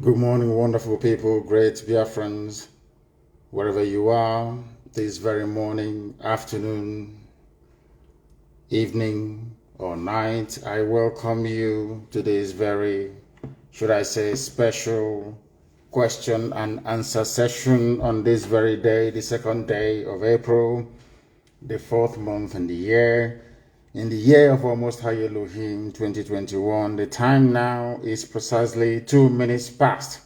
Good morning, wonderful people, great Biafrans, wherever you are, this very morning, afternoon, evening, or night. I welcome you to this very, should I say, special question and answer session on this very day, the second day of April, the fourth month in the year of our Most High Elohim 2021. The time now is precisely 2 minutes past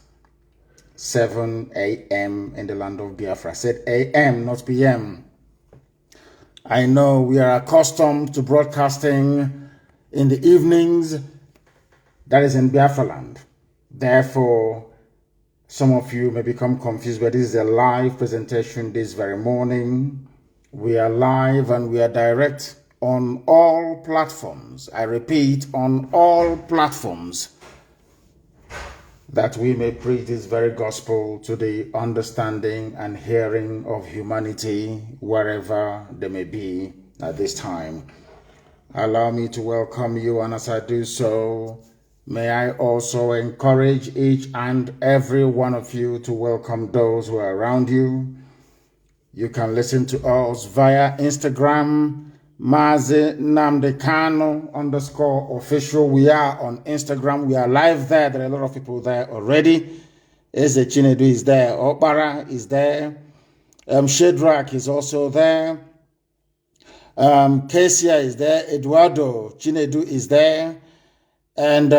7 a.m. in the land of Biafra. I said a.m., not p.m. I know we are accustomed to broadcasting in the evenings, that is in Biafra land. Therefore, some of you may become confused, but this is a live presentation this very morning. We are live and we are direct on all platforms. I repeat, on all platforms, that we may preach this very gospel to the understanding and hearing of humanity wherever they may be at this time. Allow me to welcome you, and as I do so, may I also encourage each and every one of you to welcome those who are around you. You can listen to us via Instagram, Mazi Nnamdi Kanu _official. We are on Instagram. We are live there. There are a lot of people there already. Eze Chinedu is there. Okpara is there. Shedrack is also there. Kesia is there. Eduardo Chinedu is there. And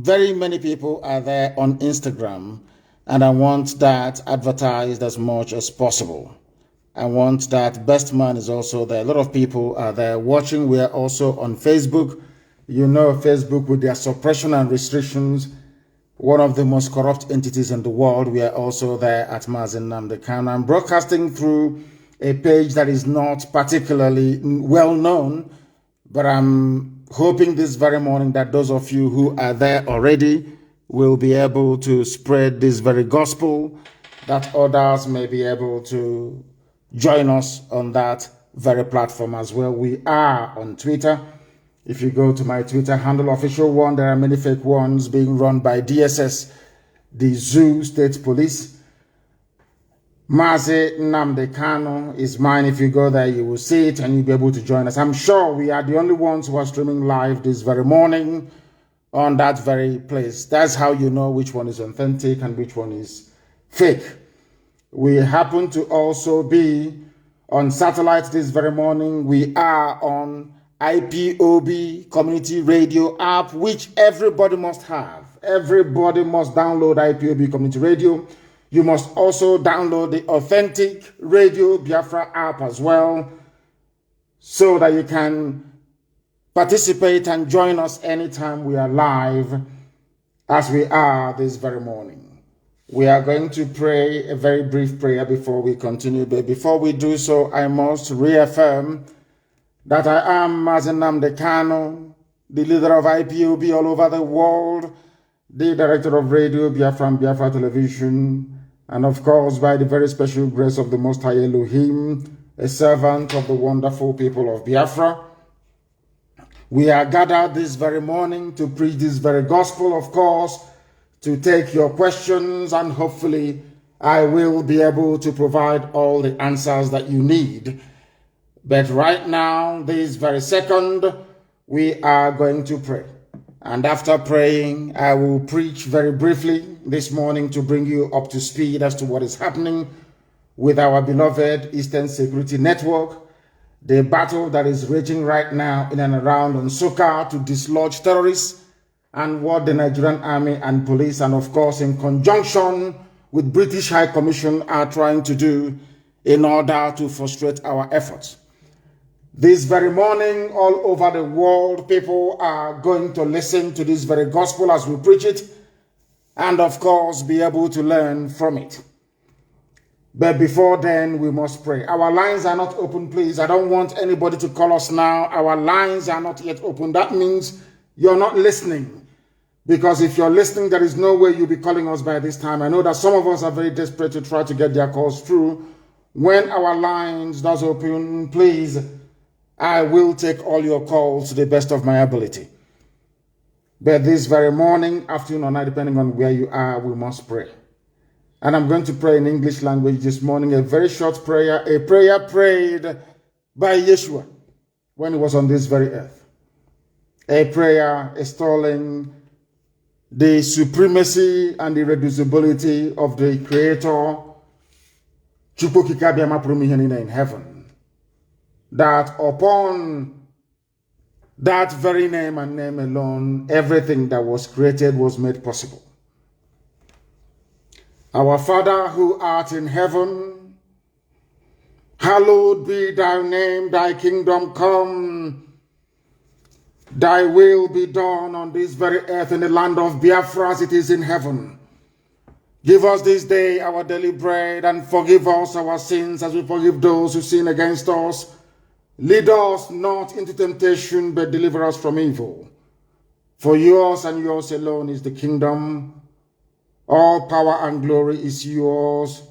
very many people are there on Instagram. And I want that advertised as much as possible. I want that Best Man is also there. A lot of people are there watching. We are also on Facebook. You know, Facebook, with their suppression and restrictions, one of the most corrupt entities in the world. We are also there at Mazi Nnamdi Kanu. I'm broadcasting through a page that is not particularly well known, but I'm hoping this very morning that those of you who are there already will be able to spread this very gospel, that others may be able to join us on that very platform as well. We are on Twitter. If you go to my Twitter handle, official one, there are many fake ones being run by DSS, the Zoo State Police. Mazi Nnamdi Kanu is mine. If you go there, you will see it and you'll be able to join us. I'm sure we are the only ones who are streaming live this very morning on that very place. That's how you know which one is authentic and which one is fake. We happen to also be on satellite this very morning. We are on IPOB Community Radio app, which everybody must have. Everybody must download IPOB Community Radio. You must also download the Authentic Radio Biafra app as well, so that you can participate and join us anytime we are live, as we are this very morning. We are going to pray a very brief prayer before we continue. But before we do so, I must reaffirm that I am Mazi Nnamdi Kanu, the leader of IPOB all over the world, the director of Radio Biafra and Biafra Television, and of course, by the very special grace of the Most High Elohim, a servant of the wonderful people of Biafra. We are gathered this very morning to preach this very gospel, of course, to take your questions, and hopefully I will be able to provide all the answers that you need. But right now, this very second, we are going to pray. And after praying, I will preach very briefly this morning to bring you up to speed as to what is happening with our beloved Eastern Security Network, the battle that is raging right now in and around Nsukka to dislodge terrorists, and what the Nigerian Army and police, and of course in conjunction with British High Commission, are trying to do in order to frustrate our efforts. This very morning, all over the world, people are going to listen to this very gospel as we preach it, and of course be able to learn from it. But before then, we must pray. Our lines are not open, please. I don't want anybody to call us now. Our lines are not yet open. That means you're not listening. Because if you're listening, there is no way you'll be calling us by this time. I know that some of us are very desperate to try to get their calls through. When our lines does open, please, I will take all your calls to the best of my ability. But this very morning, afternoon, or night, depending on where you are, we must pray. And I'm going to pray in English language this morning, a very short prayer, a prayer prayed by Yeshua when he was on this very earth. A prayer extolling the supremacy and irreducibility of the Creator in heaven. That upon that very name and name alone, everything that was created was made possible. Our Father who art in heaven, hallowed be thy name, thy kingdom come, thy will be done on this very earth in the land of Biafra as it is in heaven. Give us this day our daily bread, and forgive us our sins as we forgive those who sin against us. Lead us not into temptation, but deliver us from evil. For yours and yours alone is the kingdom. All power and glory is yours.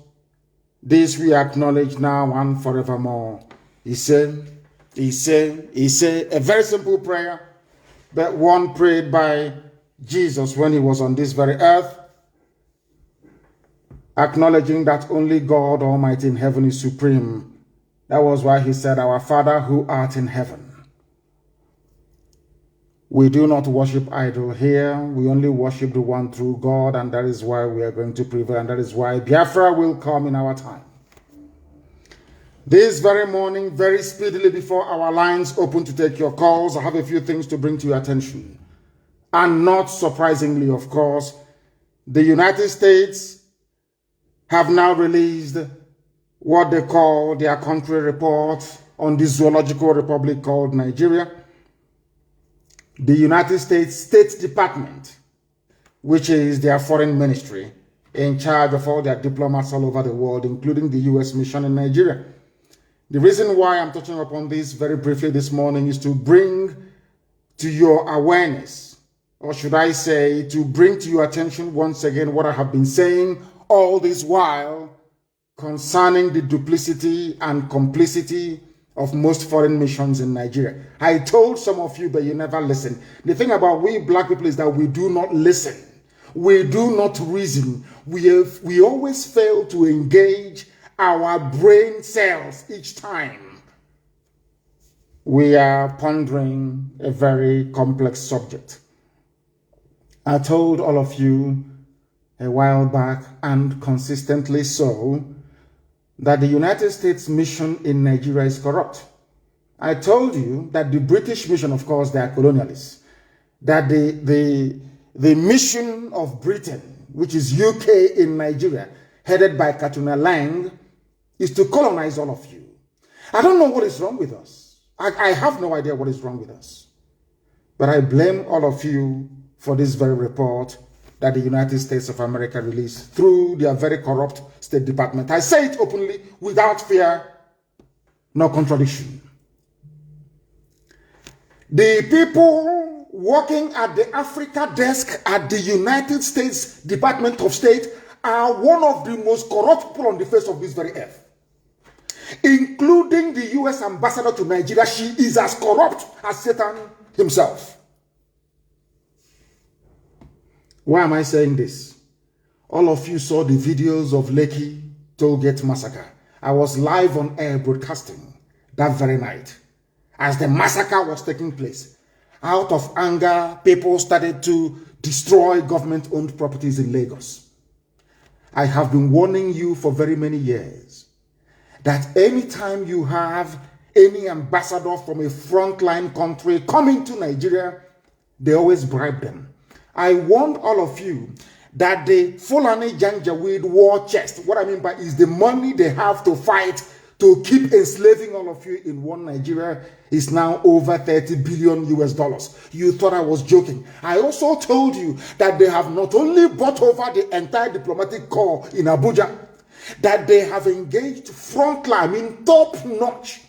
This we acknowledge now and forevermore. He said, a very simple prayer, but one prayed by Jesus when he was on this very earth, acknowledging that only God Almighty in heaven is supreme. That was why he said, Our Father who art in heaven. We do not worship idol here. We only worship the one true God, and that is why we are going to prevail, and that is why Biafra will come in our time. This very morning, very speedily before our lines open to take your calls, I have a few things to bring to your attention. And not surprisingly, of course, the United States have now released what they call their country report on this zoological republic called Nigeria. The United States State Department, which is their foreign ministry, in charge of all their diplomats all over the world, including the U.S. mission in Nigeria. The reason why I'm touching upon this very briefly this morning is to bring to your awareness, or should I say, to bring to your attention once again what I have been saying all this while concerning the duplicity and complicity of most foreign missions in Nigeria. I told some of you, but you never listen. The thing about we black people is that we do not listen. We do not reason. We always fail to engage our brain cells each time we are pondering a very complex subject. I told all of you a while back, and consistently so, that the United States mission in Nigeria is corrupt. I told you that the British mission, of course, they are colonialists, that the mission of Britain, which is UK in Nigeria, headed by Katrina Lang, is to colonize all of you. I don't know what is wrong with us. I have no idea what is wrong with us. But I blame all of you for this very report that the United States of America released through their very corrupt State Department. I say it openly, without fear, no contradiction. The people working at the Africa desk at the United States Department of State are one of the most corrupt people on the face of this very earth. Including the U.S. ambassador to Nigeria, she is as corrupt as Satan himself. Why am I saying this? All of you saw the videos of Lekki Tollgate massacre. I was live on air broadcasting that very night as the massacre was taking place. Out of anger, people started to destroy government-owned properties in Lagos. I have been warning you for very many years that anytime you have any ambassador from a frontline country coming to Nigeria, they always bribe them. I warned all of you that the Fulani Janjaweed war chest, what I mean by is the money they have to fight to keep enslaving all of you in one Nigeria, is now over 30 billion US dollars. You thought I was joking. I also told you that they have not only bought over the entire diplomatic corps in Abuja, that they have engaged frontline, top-notch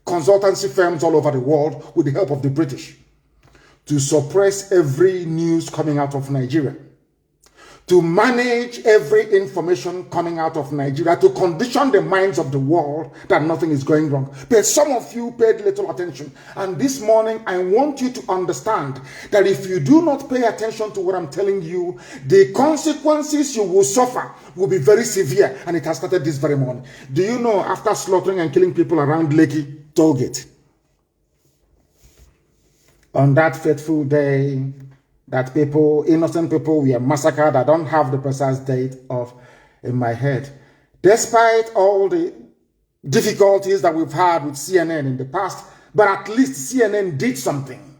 consultancy firms all over the world with the help of the British to suppress every news coming out of Nigeria, to manage every information coming out of Nigeria, to condition the minds of the world that nothing is going wrong. But some of you paid little attention. And this morning, I want you to understand that if you do not pay attention to what I'm telling you, the consequences you will suffer will be very severe. And it has started this very morning. Do you know, after slaughtering and killing people around Lekki Tollgate, on that fateful day, that people, innocent people, were massacred. I don't have the precise date in my head. Despite all the difficulties that we've had with CNN in the past, but at least CNN did something.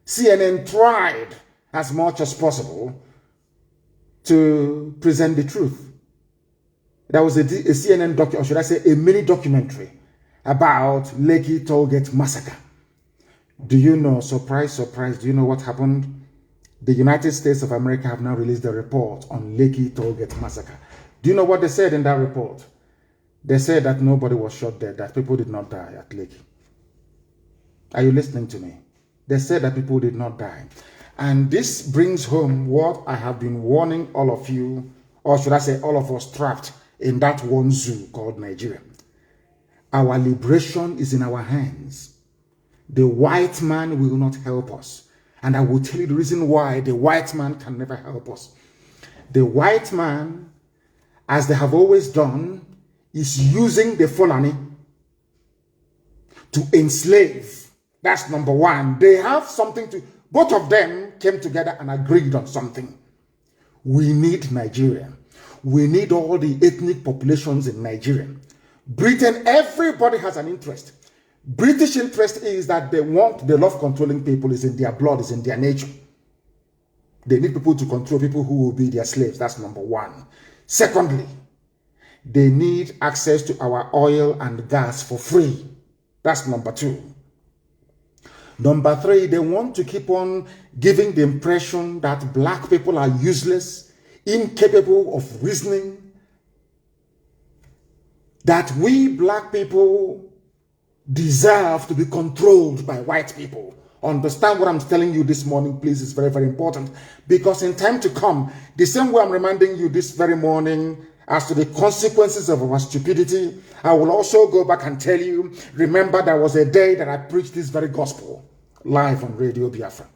CNN tried as much as possible to present the truth. There was a CNN documentary, or should I say a mini documentary about Lekki Tollgate massacre. Do you know, surprise, surprise, do you know what happened? The United States of America have now released a report on Lekki Tollgate massacre. Do you know what they said in that report? They said that nobody was shot dead, that people did not die at Lekki. Are you listening to me? They said that people did not die. And this brings home what I have been warning all of you, or should I say all of us trapped in that one zoo called Nigeria. Our liberation is in our hands. The white man will not help us. And I will tell you the reason why the white man can never help us. The white man, as they have always done, is using the Fulani to enslave. That's number one. They have something to, both of them came together and agreed on something. We need Nigeria. We need all the ethnic populations in Nigeria. Britain, everybody has an interest. British interest is that they love controlling people, is in their blood, is in their nature. They need people to control people who will be their slaves. That's number one. Secondly, they need access to our oil and gas for free. That's number two. Number three, they want to keep on giving the impression that black people are useless, incapable of reasoning, that we black people deserve to be controlled by white people. Understand what I'm telling you this morning, please. It's very, very important. Because in time to come, the same way I'm reminding you this very morning as to the consequences of our stupidity, I will also go back and tell you, remember there was a day that I preached this very gospel live on Radio Biafra.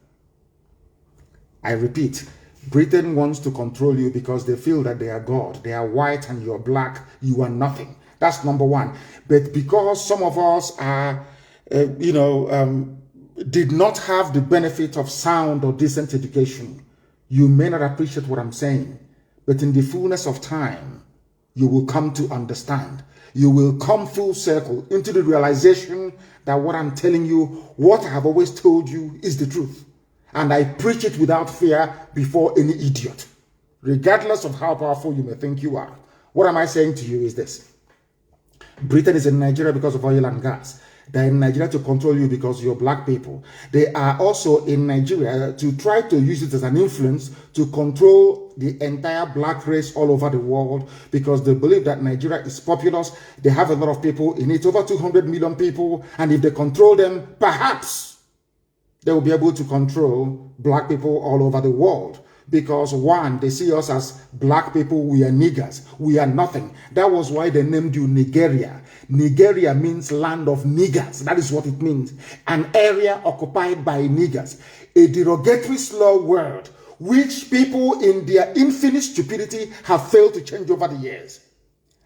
I repeat, Britain wants to control you because they feel that they are God. They are white and you're black, you are nothing. That's number one. But because some of us are, did not have the benefit of sound or decent education, you may not appreciate what I'm saying. But in the fullness of time, you will come to understand. You will come full circle into the realization that what I'm telling you, what I have always told you is the truth. And I preach it without fear before any idiot, regardless of how powerful you may think you are. What am I saying to you is this. Britain is in Nigeria because of oil and gas. They're in Nigeria to control you because you're black people. They are also in Nigeria to try to use it as an influence to control the entire black race all over the world because they believe that Nigeria is populous. They have a lot of people in it, over 200 million people. And if they control them, perhaps they will be able to control black people all over the world. Because one, they see us as black people, we are niggers, we are nothing. That was why they named you Nigeria. Nigeria means land of niggers. That is what it means. An area occupied by niggers. A derogatory slur word, which people in their infinite stupidity have failed to change over the years.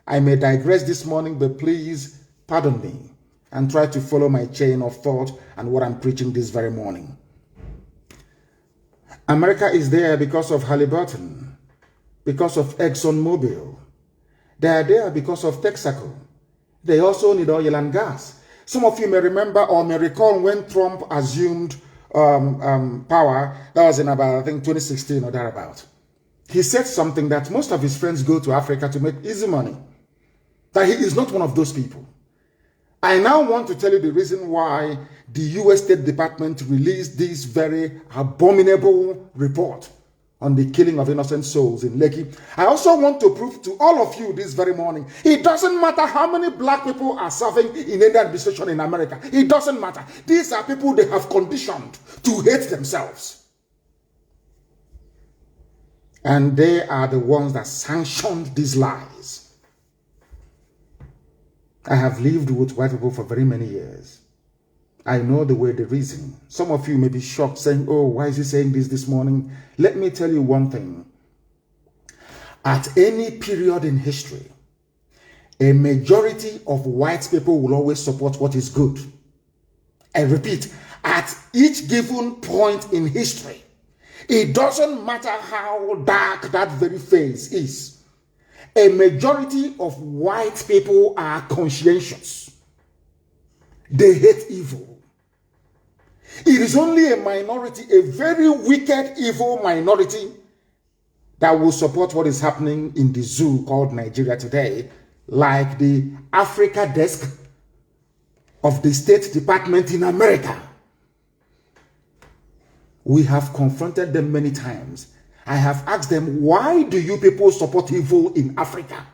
I may digress this morning, but please pardon me and try to follow my chain of thought and what I'm preaching this very morning. America is there because of Halliburton, because of ExxonMobil. They are there because of Texaco. They also need oil and gas. Some of you may remember or may recall when Trump assumed power. That was in about, I think, 2016 or thereabout. He said something that most of his friends go to Africa to make easy money. That he is not one of those people. I now want to tell you the reason why the U.S. State Department released this very abominable report on the killing of innocent souls in Lekki. I also want to prove to all of you this very morning, it doesn't matter how many black people are serving in any administration in America. It doesn't matter. These are people they have conditioned to hate themselves. And they are the ones that sanctioned these lies. I have lived with white people for very many years. I know the way they reason. Some of you may be shocked, saying, oh, why is he saying this morning? Let me tell you one thing. At any period in history, a majority of white people will always support what is good. I repeat, at each given point in history, it doesn't matter how dark that very phase is. A majority of white people are conscientious. They hate evil. It is only a minority, a very wicked, evil minority, that will support what is happening in the zoo called Nigeria today, like the Africa desk of the State Department in America. We have confronted them many times. I have asked them, why do you people support evil in Africa?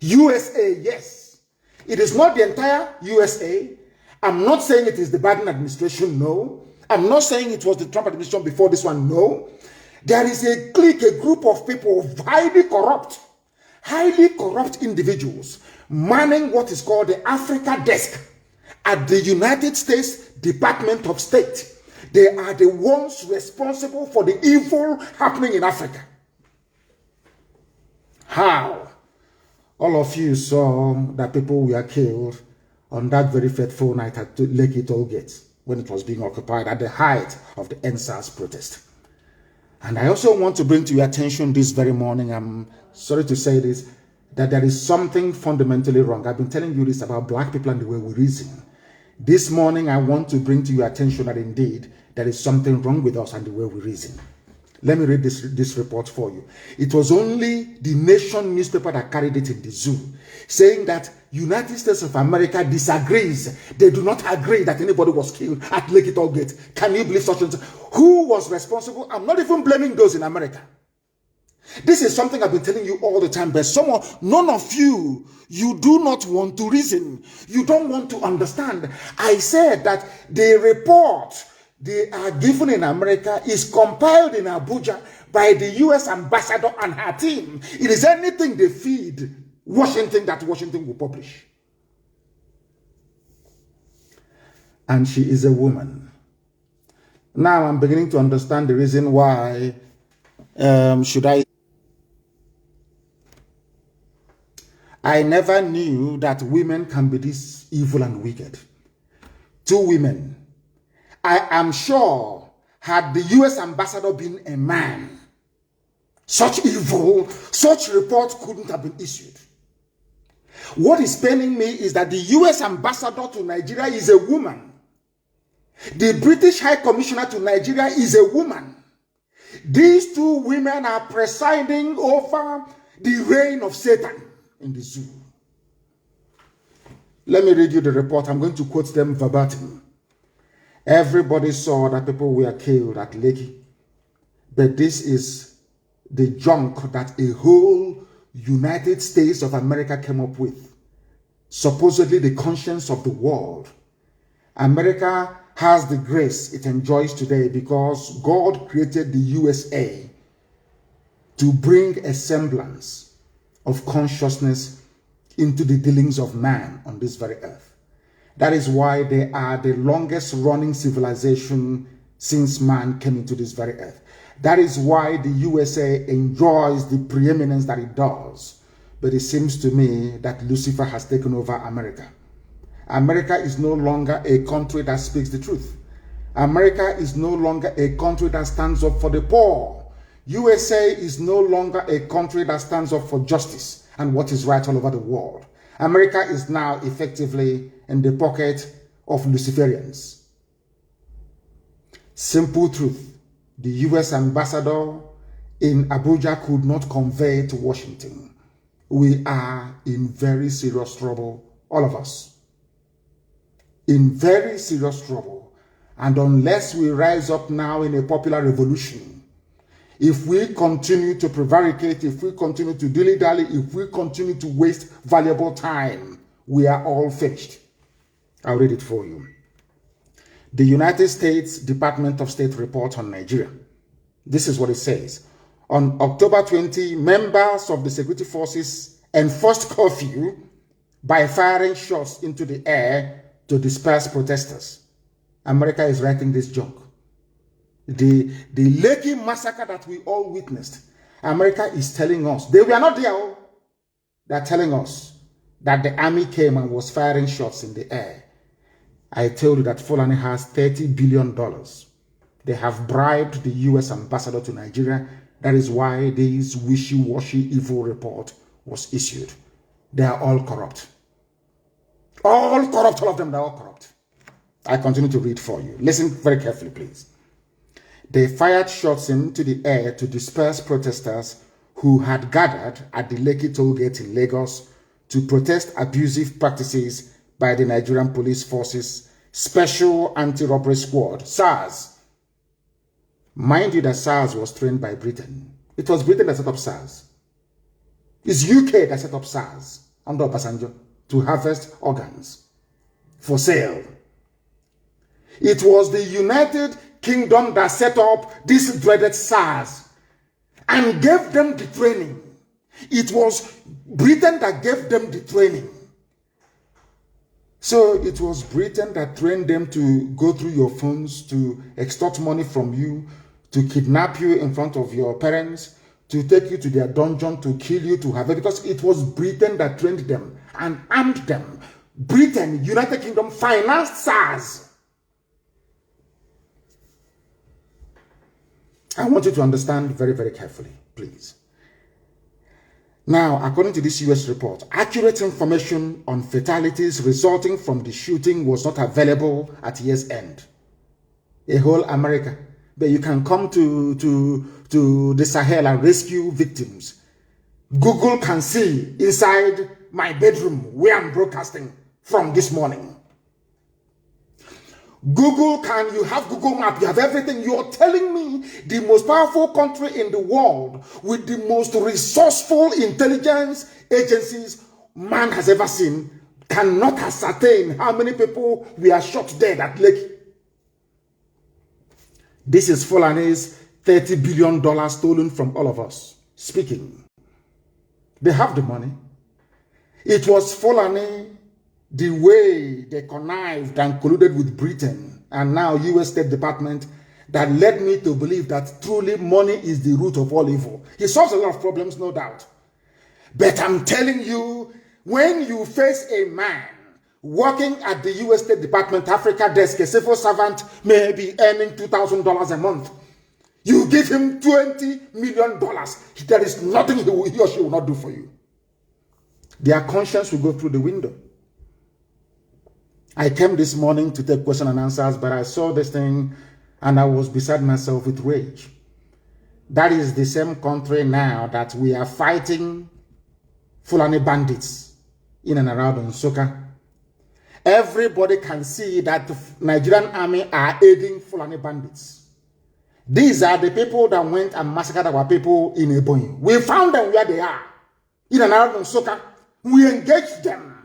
USA, yes. It is not the entire USA. I'm not saying it is the Biden administration, no. I'm not saying it was the Trump administration before this one, no. There is a clique, a group of people, highly corrupt individuals, manning what is called the Africa desk at the United States Department of State. They are the ones responsible for the evil happening in Africa. How? All of you saw that people were killed on that very fateful night at Lekki Tollgate when it was being occupied at the height of the NSAS protest. And I also want to bring to your attention this very morning, I'm sorry to say this, that there is something fundamentally wrong. I've been telling you this about black people and the way we reason. This morning, I want to bring to your attention that indeed there is something wrong with us and the way we reason. Let me read this report for you. It was only the Nation newspaper that carried it in the zoo, saying that United States of America disagrees. They do not agree that anybody was killed at Lekki Tollgate. Can you believe such things? Who was responsible? I'm not even blaming those in America. This is something I've been telling you all the time, but none of you do not want to reason. You don't want to understand. I said that the report they are given in America is compiled in Abuja by the U.S. ambassador and her team. It is anything they feed Washington that Washington will publish. And she is a woman. Now I'm beginning to understand the reason why I never knew that women can be this evil and wicked. Two women. I am sure had the U.S. ambassador been a man, such evil, such report couldn't have been issued. What is paining me is that the U.S. ambassador to Nigeria is a woman. The British High Commissioner to Nigeria is a woman. These two women are presiding over the reign of Satan in the zoo. Let me read you the report. I'm going to quote them verbatim. Everybody saw that people were killed at Lekki. But this is the junk that a whole United States of America came up with. Supposedly the conscience of the world. America has the grace it enjoys today because God created the USA to bring a semblance of consciousness into the dealings of man on this very earth. That is why they are the longest running civilization since man came into this very earth. That is why the USA enjoys the preeminence that it does. But it seems to me that Lucifer has taken over America. America is no longer a country that speaks the truth. America is no longer a country that stands up for the poor. USA is no longer a country that stands up for justice and what is right all over the world. America is now effectively in the pocket of Luciferians. Simple truth. The US ambassador in Abuja could not convey to Washington. We are in very serious trouble, all of us. In very serious trouble. And unless we rise up now in a popular revolution, if we continue to prevaricate, if we continue to dilly-dally, if we continue to waste valuable time, we are all finished. I'll read it for you. The United States Department of State report on Nigeria. This is what it says. On October 20, members of the security forces enforced curfew by firing shots into the air to disperse protesters. America is writing this joke. The Lekki massacre that we all witnessed, America is telling us, they were not there. They're telling us that the army came and was firing shots in the air. I told you that Fulani has $30 billion. They have bribed the U.S. ambassador to Nigeria. That is why this wishy-washy evil report was issued. They are all corrupt. All corrupt, all of them, they're all corrupt. I continue to read for you. Listen very carefully, please. They fired shots into the air to disperse protesters who had gathered at the Lekki toll gate in Lagos to protest abusive practices by the Nigerian Police Forces Special Anti-Robbery Squad, SARS. Mind you that SARS was trained by Britain. It was Britain that set up SARS. It's UK that set up SARS under Obasanjo to harvest organs for sale. It was the United Kingdom that set up this dreaded SARS and gave them the training. It was Britain that gave them the training. So it was Britain that trained them to go through your phones, to extort money from you, to kidnap you in front of your parents, to take you to their dungeon, to kill you, to have it, because it was Britain that trained them and armed them. Britain, United Kingdom, financed SARS. I want you to understand very, very carefully, please. Now, according to this US report, accurate information on fatalities resulting from the shooting was not available at year's end. A whole America. But you can come to the Sahel and rescue victims. Google can see inside my bedroom where I'm broadcasting from this morning. Google can, you have Google Map, you have everything. You're telling me the most powerful country in the world with the most resourceful intelligence agencies man has ever seen cannot ascertain how many people were shot dead at Lekki. This is Fulani's $30 billion stolen from all of us. Speaking. They have the money. It was Fulani, the way they connived and colluded with Britain and now US State Department, that led me to believe that truly money is the root of all evil. It solves a lot of problems, no doubt. But I'm telling you, when you face a man working at the US State Department Africa desk, a civil servant may be earning $2,000 a month. You give him $20 million. There is nothing he or she will not do for you. Their conscience will go through the window. I came this morning to take question and answers, but I saw this thing and I was beside myself with rage. That is the same country now that we are fighting Fulani bandits in and around Nsukka. Everybody can see that the Nigerian army are aiding Fulani bandits. These are the people that went and massacred our people in Ebonyi. We found them where they are. In and around Nsukka. We engaged them.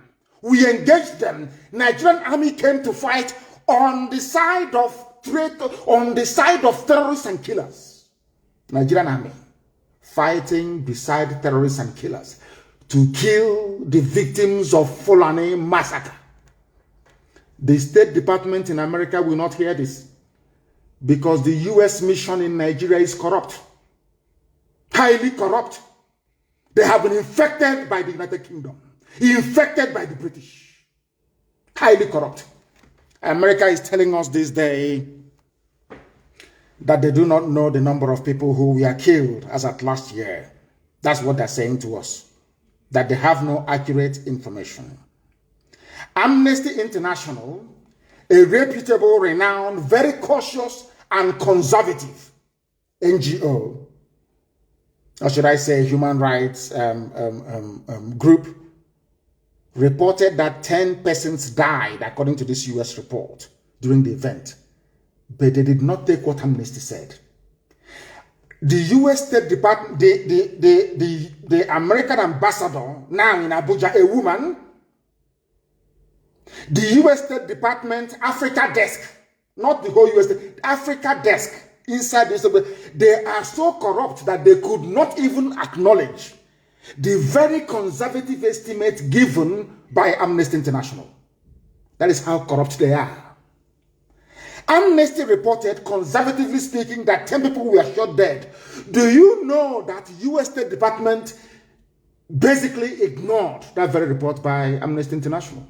We engaged them. Nigerian army came to fight on the side of terrorists and killers. Nigerian army fighting beside terrorists and killers to kill the victims of Fulani massacre. The State Department in America will not hear this because the US mission in Nigeria is corrupt. Highly corrupt. They have been infected by the United Kingdom. Infected by the British. Highly corrupt. America is telling us this day that they do not know the number of people who were killed as at last year. That's what they're saying to us. That they have no accurate information. Amnesty International, a reputable, renowned, very cautious and conservative NGO, or should I say human rights group, reported that 10 persons died according to this US report during the event. But they did not take what Amnesty said. The US State Department, the American ambassador now in Abuja, a woman, the US State Department Africa desk, not the whole US, Africa desk, inside this, they are so corrupt that they could not even acknowledge the very conservative estimate given by Amnesty International. That is how corrupt they are. Amnesty reported, conservatively speaking, that 10 people were shot dead. Do you know that US State Department basically ignored that very report by Amnesty International?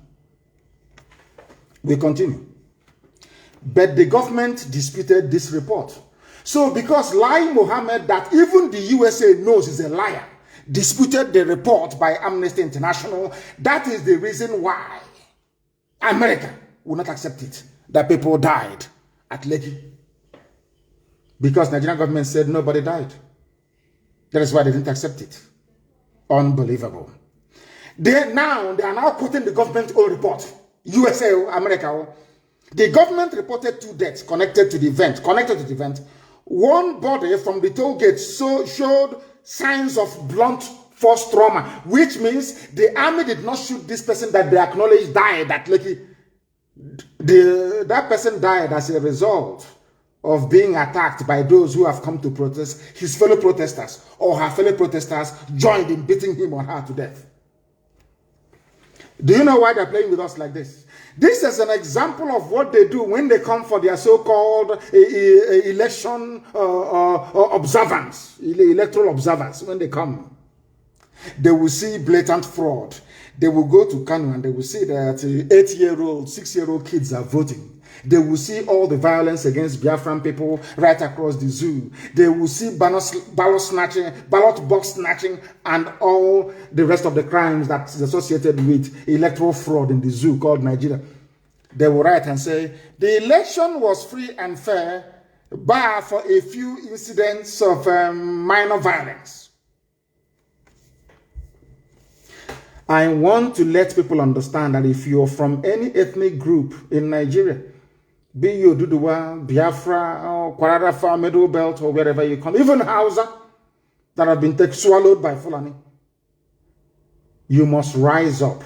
We continue. But the government disputed this report. So because Lai Mohammed, that even the USA knows is a liar, disputed the report by Amnesty International, that is the reason why America will not accept it, that people died at Lekki. Because the Nigerian government said nobody died. That is why they didn't accept it. Unbelievable. They are now quoting the government own report. USA, America. The government reported 2 deaths connected to the event. One body from the toll gate showed signs of blunt force trauma, which means the army did not shoot this person that they acknowledged died at Lekki. That person died as a result of being attacked by those who have come to protest, his fellow protesters or her fellow protesters joined in beating him or her to death. Do you know why they're playing with us like this? This is an example of what they do when they come for their so-called election observance, electoral observance. When they come, they will see blatant fraud. They will go to Kanu and they will see that 8-year-old, 6-year-old kids are voting. They will see all the violence against Biafran people right across the zoo. They will see ballot box snatching, and all the rest of the crimes that's associated with electoral fraud in the zoo called Nigeria. They will write and say, the election was free and fair, bar for a few incidents of minor violence. I want to let people understand that if you're from any ethnic group in Nigeria, be you Duduwa, Biafra, or Kwararafa, Middle Belt, or wherever you come, even Hausa, that have been swallowed by Fulani, you must rise up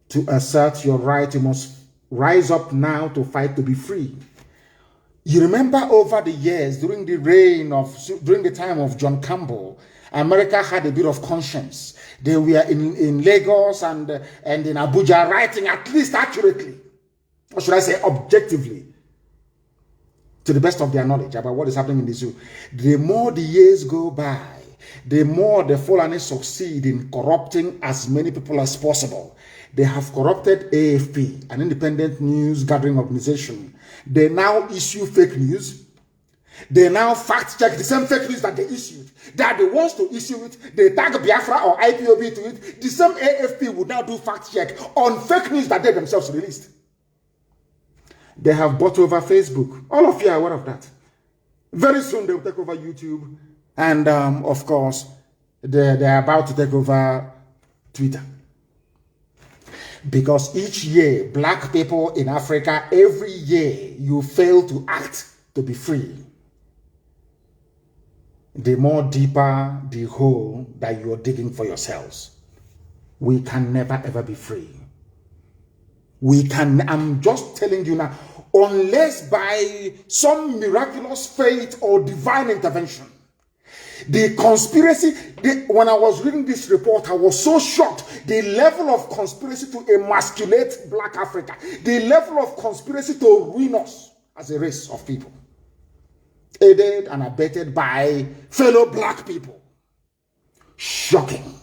to assert your right. You must rise up now to fight to be free. You remember over the years, during the time of John Campbell, America had a bit of conscience. They were in Lagos and in Abuja writing at least accurately, or should I say objectively, to the best of their knowledge about what is happening in the zoo. The more the years go by, the more the Fulani succeed in corrupting as many people as possible. They have corrupted AFP, an independent news gathering organization. They now issue fake news. They now fact check the same fake news that they issued. They are the ones to issue it. They tag Biafra or IPOB to it. The same AFP would now do fact check on fake news that they themselves released. They have bought over Facebook. All of you are aware of that. Very soon they will take over YouTube. And of course, they are about to take over Twitter. Because each year, black people in Africa, every year, you fail to act to be free. The more deeper the hole that you're digging for yourselves, we can never ever be free. I'm just telling you now, unless by some miraculous fate or divine intervention, the conspiracy, when I was reading this report, I was so shocked. The level of conspiracy to emasculate Black Africa, the level of conspiracy to ruin us as a race of people, aided and abetted by fellow black people. Shocking.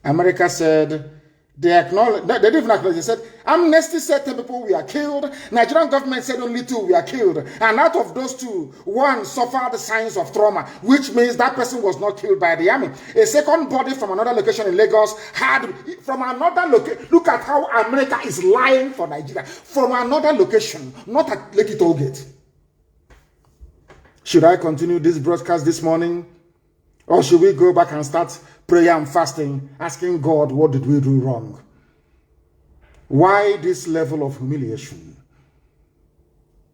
America said, they didn't even acknowledge. They said, Amnesty said 10 people were killed. Nigerian government said only 2 were killed. And out of those 2, 1 suffered signs of trauma, which means that person was not killed by the army. A second body from another location in Lagos had, from another location, look at how America is lying for Nigeria. From another location, not at Lekki Toll Gate. Should I continue this broadcast this morning? Or should we go back and start prayer and fasting, asking God, what did we do wrong? Why this level of humiliation?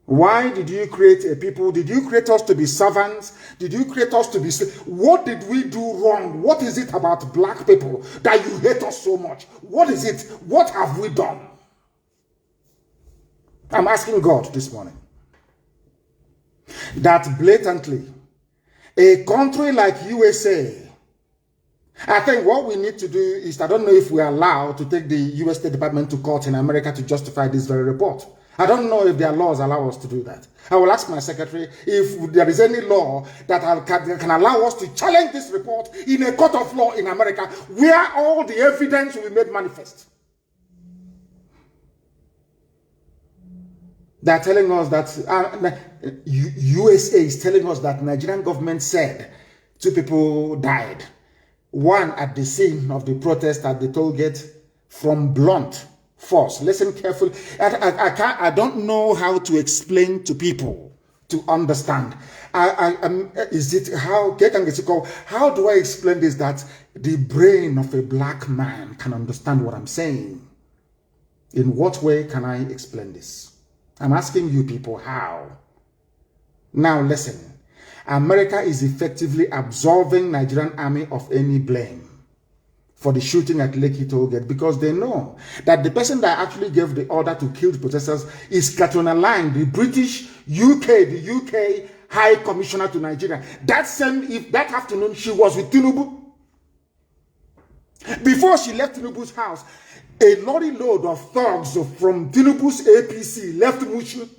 Why did you create a people? Did you create us to be servants? Did you create us to be slaves? What did we do wrong? What is it about black people that you hate us so much? What is it? What have we done? I'm asking God this morning. that blatantly a country like USA, I think what we need to do is, I don't know if we are allowed to take the US State Department to court in America to justify this very report. I don't know if their laws allow us to do that. I will ask my secretary if there is any law that can allow us to challenge this report in a court of law in America where all the evidence will be made manifest. They're telling us that USA is telling us that Nigerian government said 2 people died. One at the scene of the protest at the toll gate from blunt force. Listen carefully. I don't know how to explain to people to understand. How do I explain this that the brain of a black man can understand what I'm saying? In what way can I explain this? I'm asking you people how. Now listen, America is effectively absolving Nigerian army of any blame for the shooting at Lekki Tollgate because they know that the person that actually gave the order to kill the protesters is Katrina Lang, the British the UK High Commissioner to Nigeria. That afternoon she was with Tinubu. Before she left Tinubu's house, a lorry load of thugs from Tinubu's APC left Mushin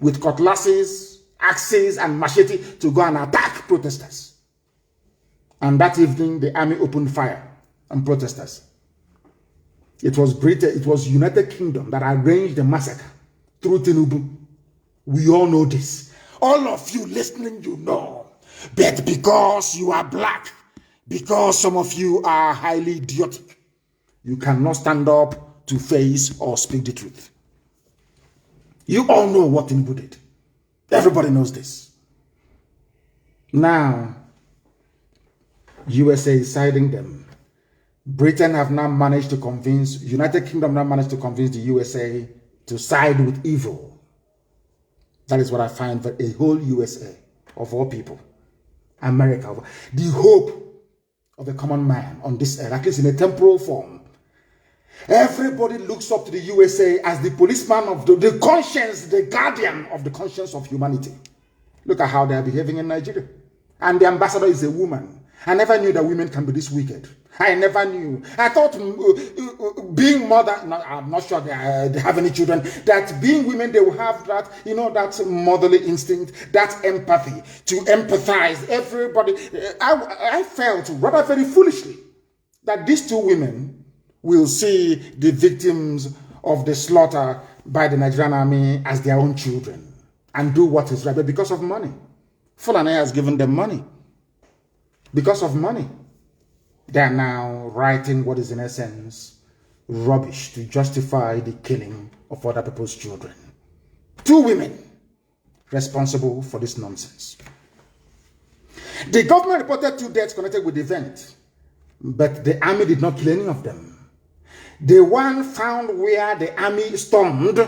with cutlasses, axes, and machete to go and attack protesters. And that evening, the army opened fire on protesters. It was Britain, it was United Kingdom that arranged the massacre through Tinubu. We all know this. All of you listening, you know. But because you are black, because some of you are highly idiotic, you cannot stand up to face or speak the truth. You all know what Tinubu did. Everybody knows this. Now, USA is siding them. Britain have now managed to convince, United Kingdom now managed to convince the USA to side with evil. That is what I find for a whole USA, of all people. America, the hope of the common man on this earth, at least in a temporal form. Everybody looks up to the USA as the policeman of the conscience, the guardian of the conscience of humanity. Look at how they are behaving in Nigeria. And the ambassador is a woman. I never knew that women can be this wicked. I never knew. I thought being mother, no, I'm not sure they have any children, that being women, they will have that, that motherly instinct, that empathy, to empathize. Everybody, I felt rather very foolishly that these 2 women will see the victims of the slaughter by the Nigerian army as their own children and do what is right. But because of money, Fulani has given them money. Because of money, they are now writing what is in essence rubbish to justify the killing of other people's children. 2 women responsible for this nonsense. The government reported 2 deaths connected with the event, but the army did not kill any of them. The one found where the army stormed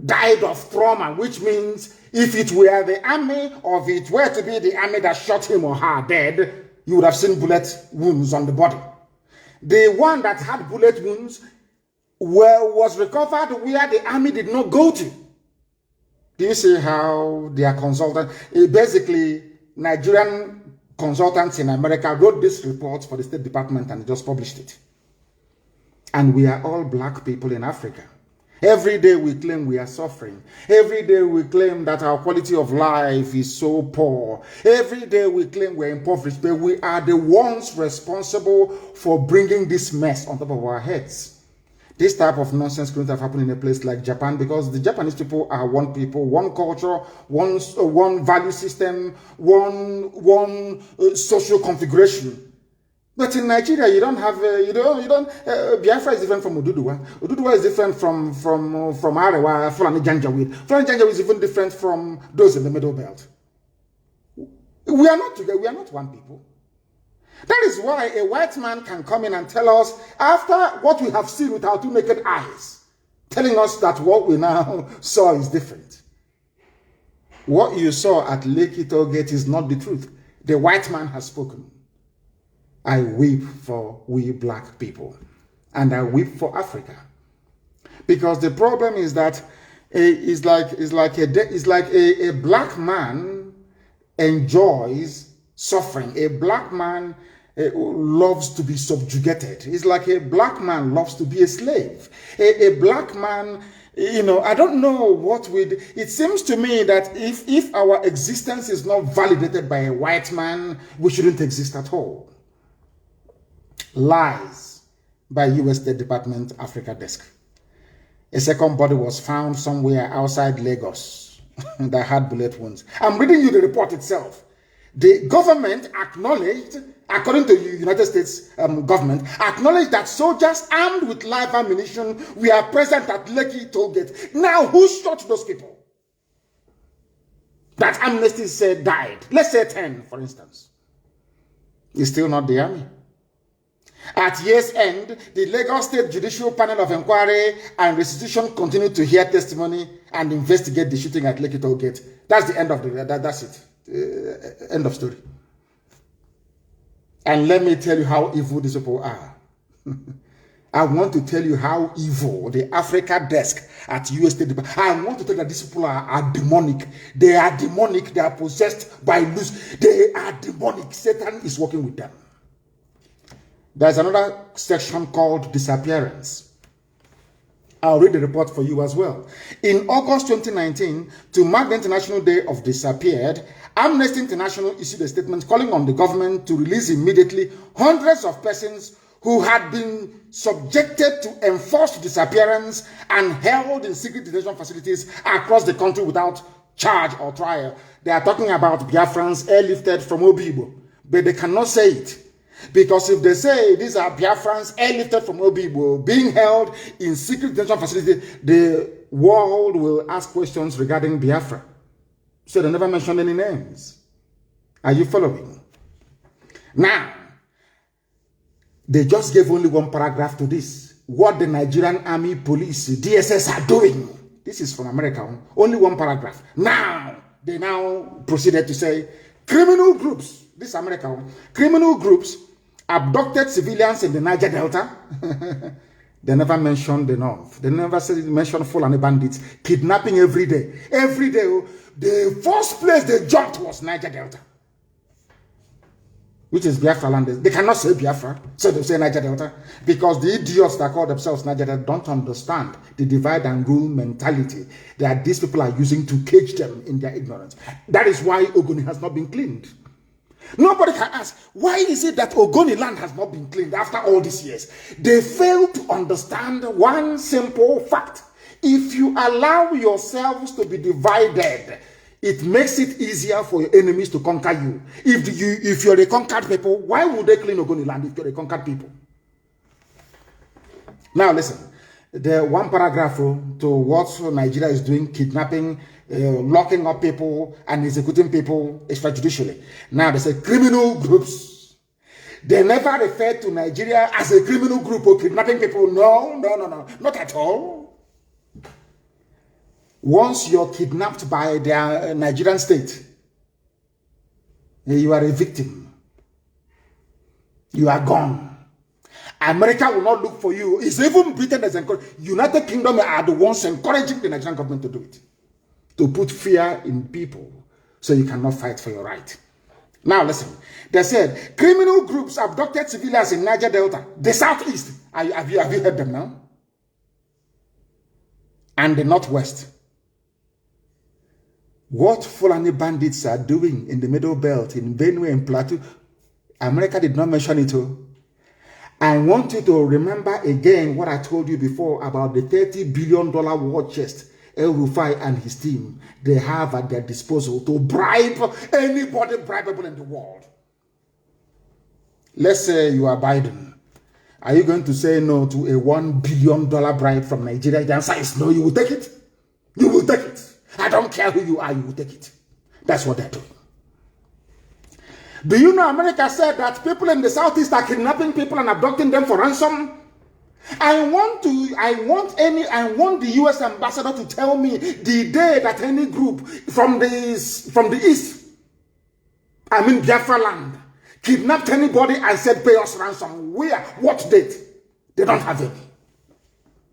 died of trauma, which means if it were the army or if it were to be the army that shot him or her dead, you would have seen bullet wounds on the body. The one that had bullet wounds was recovered where the army did not go to. Do you see how their consultant, basically Nigerian consultants in America wrote this report for the State Department and just published it. And we are all black people in Africa. Every day we claim we are suffering. Every day we claim that our quality of life is so poor. Every day we claim we're impoverished, but we are the ones responsible for bringing this mess on top of our heads. This type of nonsense couldn't have happened in a place like Japan because the Japanese people are one people, one culture, one value system, one social configuration. But in Nigeria, you don't have, Biafra is different from Oduduwa. Oduduwa is different from Arewa, Fulani Janjaweed. Fulani Janjaweed is even different from those in the Middle Belt. We are not together, we are not one people. That is why a white man can come in and tell us, after what we have seen with our 2 naked eyes, telling us that what we now saw is different. What you saw at Lekki Tollgate is not the truth. The white man has spoken. I weep for we black people, and I weep for Africa. Because the problem is that It's like a black man enjoys suffering. A black man loves to be subjugated. It's like a black man loves to be a slave. A black man, you know, I don't know what it seems to me that if our existence is not validated by a white man, we shouldn't exist at all. Lies by U.S. State Department Africa Desk. A second body was found somewhere outside Lagos that had bullet wounds. I'm reading you the report itself. The government acknowledged, according to the United States government, acknowledged that soldiers armed with live ammunition were present at Lekki tollgate. Now, who shot those people that Amnesty said died? Let's say 10, for instance. It's still not the army. At year's end, the Lagos State Judicial Panel of Inquiry and Restitution continued to hear testimony and investigate the shooting at Lekki tollgate. That's the end of that's it. End of story. And let me tell you how evil these people are. I want to tell you how evil the Africa desk at US State Department. I want to tell you that these people are demonic. They are demonic. They are possessed by loose. They are demonic. Satan is working with them. There's another section called disappearance. I'll read the report for you as well. In August 2019, to mark the International Day of Disappeared, Amnesty International issued a statement calling on the government to release immediately hundreds of persons who had been subjected to enforced disappearance and held in secret detention facilities across the country without charge or trial. They are talking about Biafrans airlifted from Obibo, but they cannot say it. Because if they say these are Biafrans airlifted from Obibo being held in secret detention facilities, the world will ask questions regarding Biafra. So they never mentioned any names. Are you following? Now, they just gave only one paragraph to this. What the Nigerian Army, Police, DSS are doing. This is from America. Only one paragraph. Now, they now proceeded to say, criminal groups, this is America, criminal groups abducted civilians in the Niger Delta. They never mentioned the North. They never mentioned Fulani bandits kidnapping every day. Every day, the first place they jumped was Niger Delta, which is Biafra land. They cannot say Biafra, so they say Niger Delta, because the idiots that call themselves Niger Delta don't understand the divide and rule mentality that these people are using to cage them in their ignorance. That is why Ogoni has not been cleaned. Nobody can ask, why is it that Ogoni land has not been cleaned after all these years? They fail to understand one simple fact. If you allow yourselves to be divided, it makes it easier for your enemies to conquer you. If you're a conquered people, why would they clean Ogoni land if you're a conquered people? Now listen, the one paragraph to what Nigeria is doing, kidnapping, locking up people and executing people extrajudicially. Now they say criminal groups. They never refer to Nigeria as a criminal group or kidnapping people. No, not at all. Once you're kidnapped by the Nigerian state, you are a victim. You are gone. America will not look for you. It's even Britain that's encouraging. United Kingdom are the ones encouraging the Nigerian government to do it. To put fear in people so you cannot fight for your right. Now listen, they said criminal groups abducted civilians in Niger Delta, the southeast. Have you heard them now? And the northwest. What Fulani bandits are doing in the middle belt, in Benue and Plateau, America did not mention it. I want you to remember again what I told you before about the $30 billion war chest El Rufai and his team, they have at their disposal to bribe anybody bribable in the world. Let's say you are Biden. Are you going to say no to a $1 billion bribe from Nigeria? The answer is no, you will take it. You will take it. I don't care who you are, you will take it. That's what they're doing. Do you know America said that people in the southeast are kidnapping people and abducting them for ransom? I want the US ambassador to tell me the day that any group from the east, I mean Biafra land, kidnapped anybody and said pay us ransom. Where? What date? They don't have it.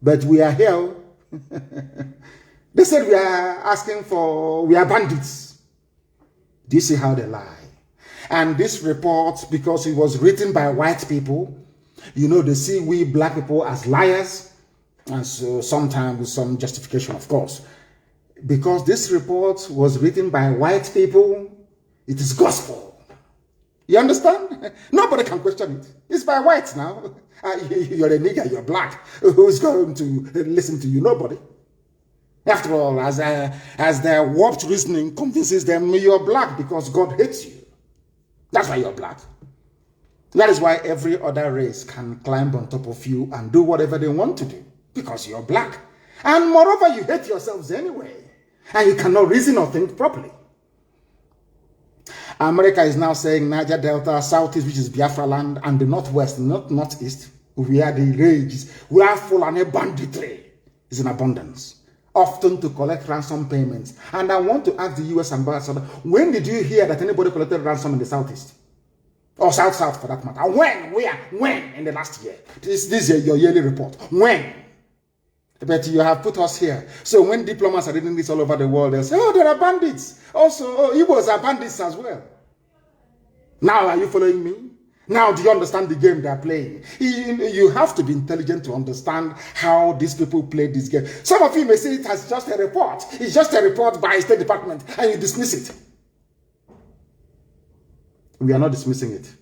But we are here. They said we are bandits. Do you see how they lie? And this report, because it was written by white people, you know, they see we black people as liars. And so sometimes with some justification, of course. Because this report was written by white people, it is gospel. You understand? Nobody can question it. It's by whites now. You're a nigger, you're black. Who's going to listen to you? Nobody. After all, as their warped reasoning convinces them you're black because God hates you. That's why you're black. That is why every other race can climb on top of you and do whatever they want to do because you're black. And moreover, you hate yourselves anyway. And you cannot reason or think properly. America is now saying Niger Delta, Southeast, which is Biafra land, and the Northwest, not Northeast, where the rages, where Fulani banditry is in abundance, often to collect ransom payments. And I want to ask the U.S. ambassador, when did you hear that anybody collected ransom in the Southeast? Or South for that matter? When? Where? When? In the last year? This is your yearly report. When? But you have put us here. So when diplomats are reading this all over the world, they'll say, oh, there are bandits. Also, Igbos are bandits as well. Now, are you following me? Now, do you understand the game they're playing? You have to be intelligent to understand how these people play this game. Some of you may say it as just a report. It's just a report by State Department, and you dismiss it. We are not dismissing it.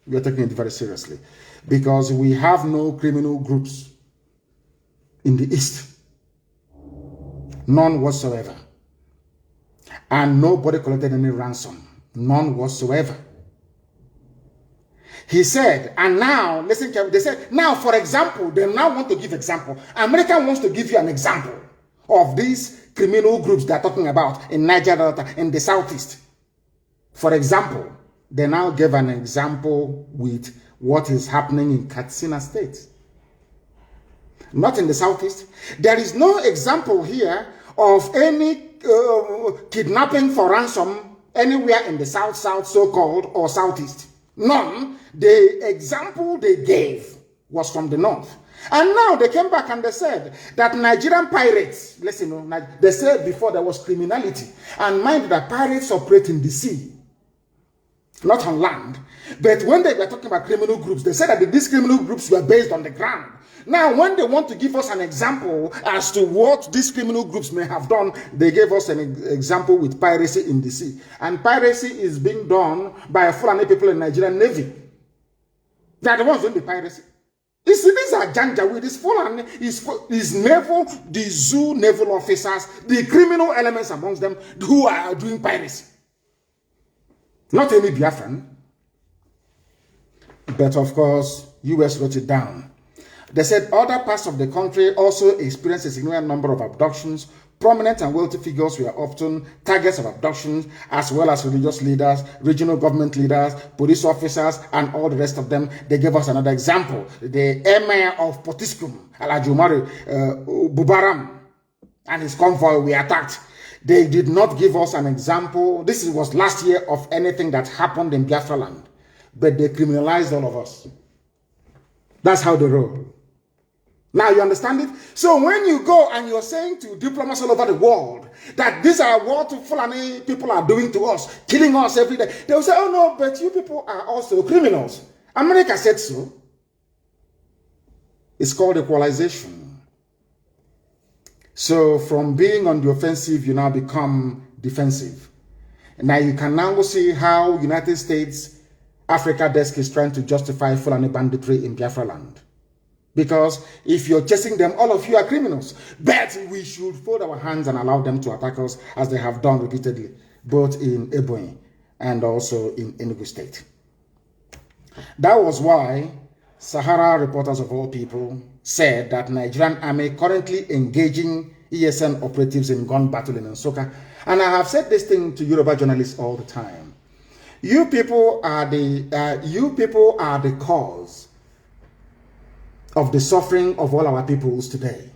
We are taking it very seriously. Because we have no criminal groups in the East. None whatsoever. And nobody collected any ransom. None whatsoever. He said, and now, listen carefully, they said, now, for example, they now want to give example. America wants to give you an example of these criminal groups they're talking about in Niger Delta, in the Southeast. For example, they now gave an example with what is happening in Katsina State. Not in the Southeast. There is no example here of any kidnapping for ransom anywhere in the South, so-called, or Southeast. None. The example they gave was from the North. And now they came back and they said that Nigerian pirates, listen, they said before there was criminality. And mind that pirates operate in the sea, not on land. But when they were talking about criminal groups, they said that these criminal groups were based on the ground. Now, when they want to give us an example as to what these criminal groups may have done, they gave us an example with piracy in the sea. And piracy is being done by Fulani people in Nigerian Navy. They are the ones doing the piracy. You see, these are Janjaweed, this Fulani, is naval, the zoo naval officers, the criminal elements amongst them who are doing piracy. Not any Biafran. But of course, US wrote it down. They said other parts of the country also experienced a significant number of abductions. Prominent and wealthy figures were often targets of abductions, as well as religious leaders, regional government leaders, police officers, and all the rest of them. They gave us another example. The Emir of Potiskum, Alhaji Umar Bubaram, and his convoy were attacked. They did not give us an example. This was last year of anything that happened in Biafra land. But they criminalized all of us. That's how they roll. Now you understand it? So when you go and you're saying to diplomats all over the world that these are what Fulani people are doing to us, killing us every day, they'll say, oh no, but you people are also criminals. America said so. It's called equalization. So from being on the offensive, you now become defensive. Now you can now see how United States Africa Desk is trying to justify Fulani banditry in Biafra land. Because if you're chasing them, all of you are criminals. But we should fold our hands and allow them to attack us as they have done repeatedly, both in Ebonyi and also in Enugu State. That was why Sahara reporters of all people said that Nigerian army currently engaging ESN operatives in gun battle in Nsukka. And I have said this thing to Yoruba journalists all the time. You people are the cause of the suffering of all our peoples today.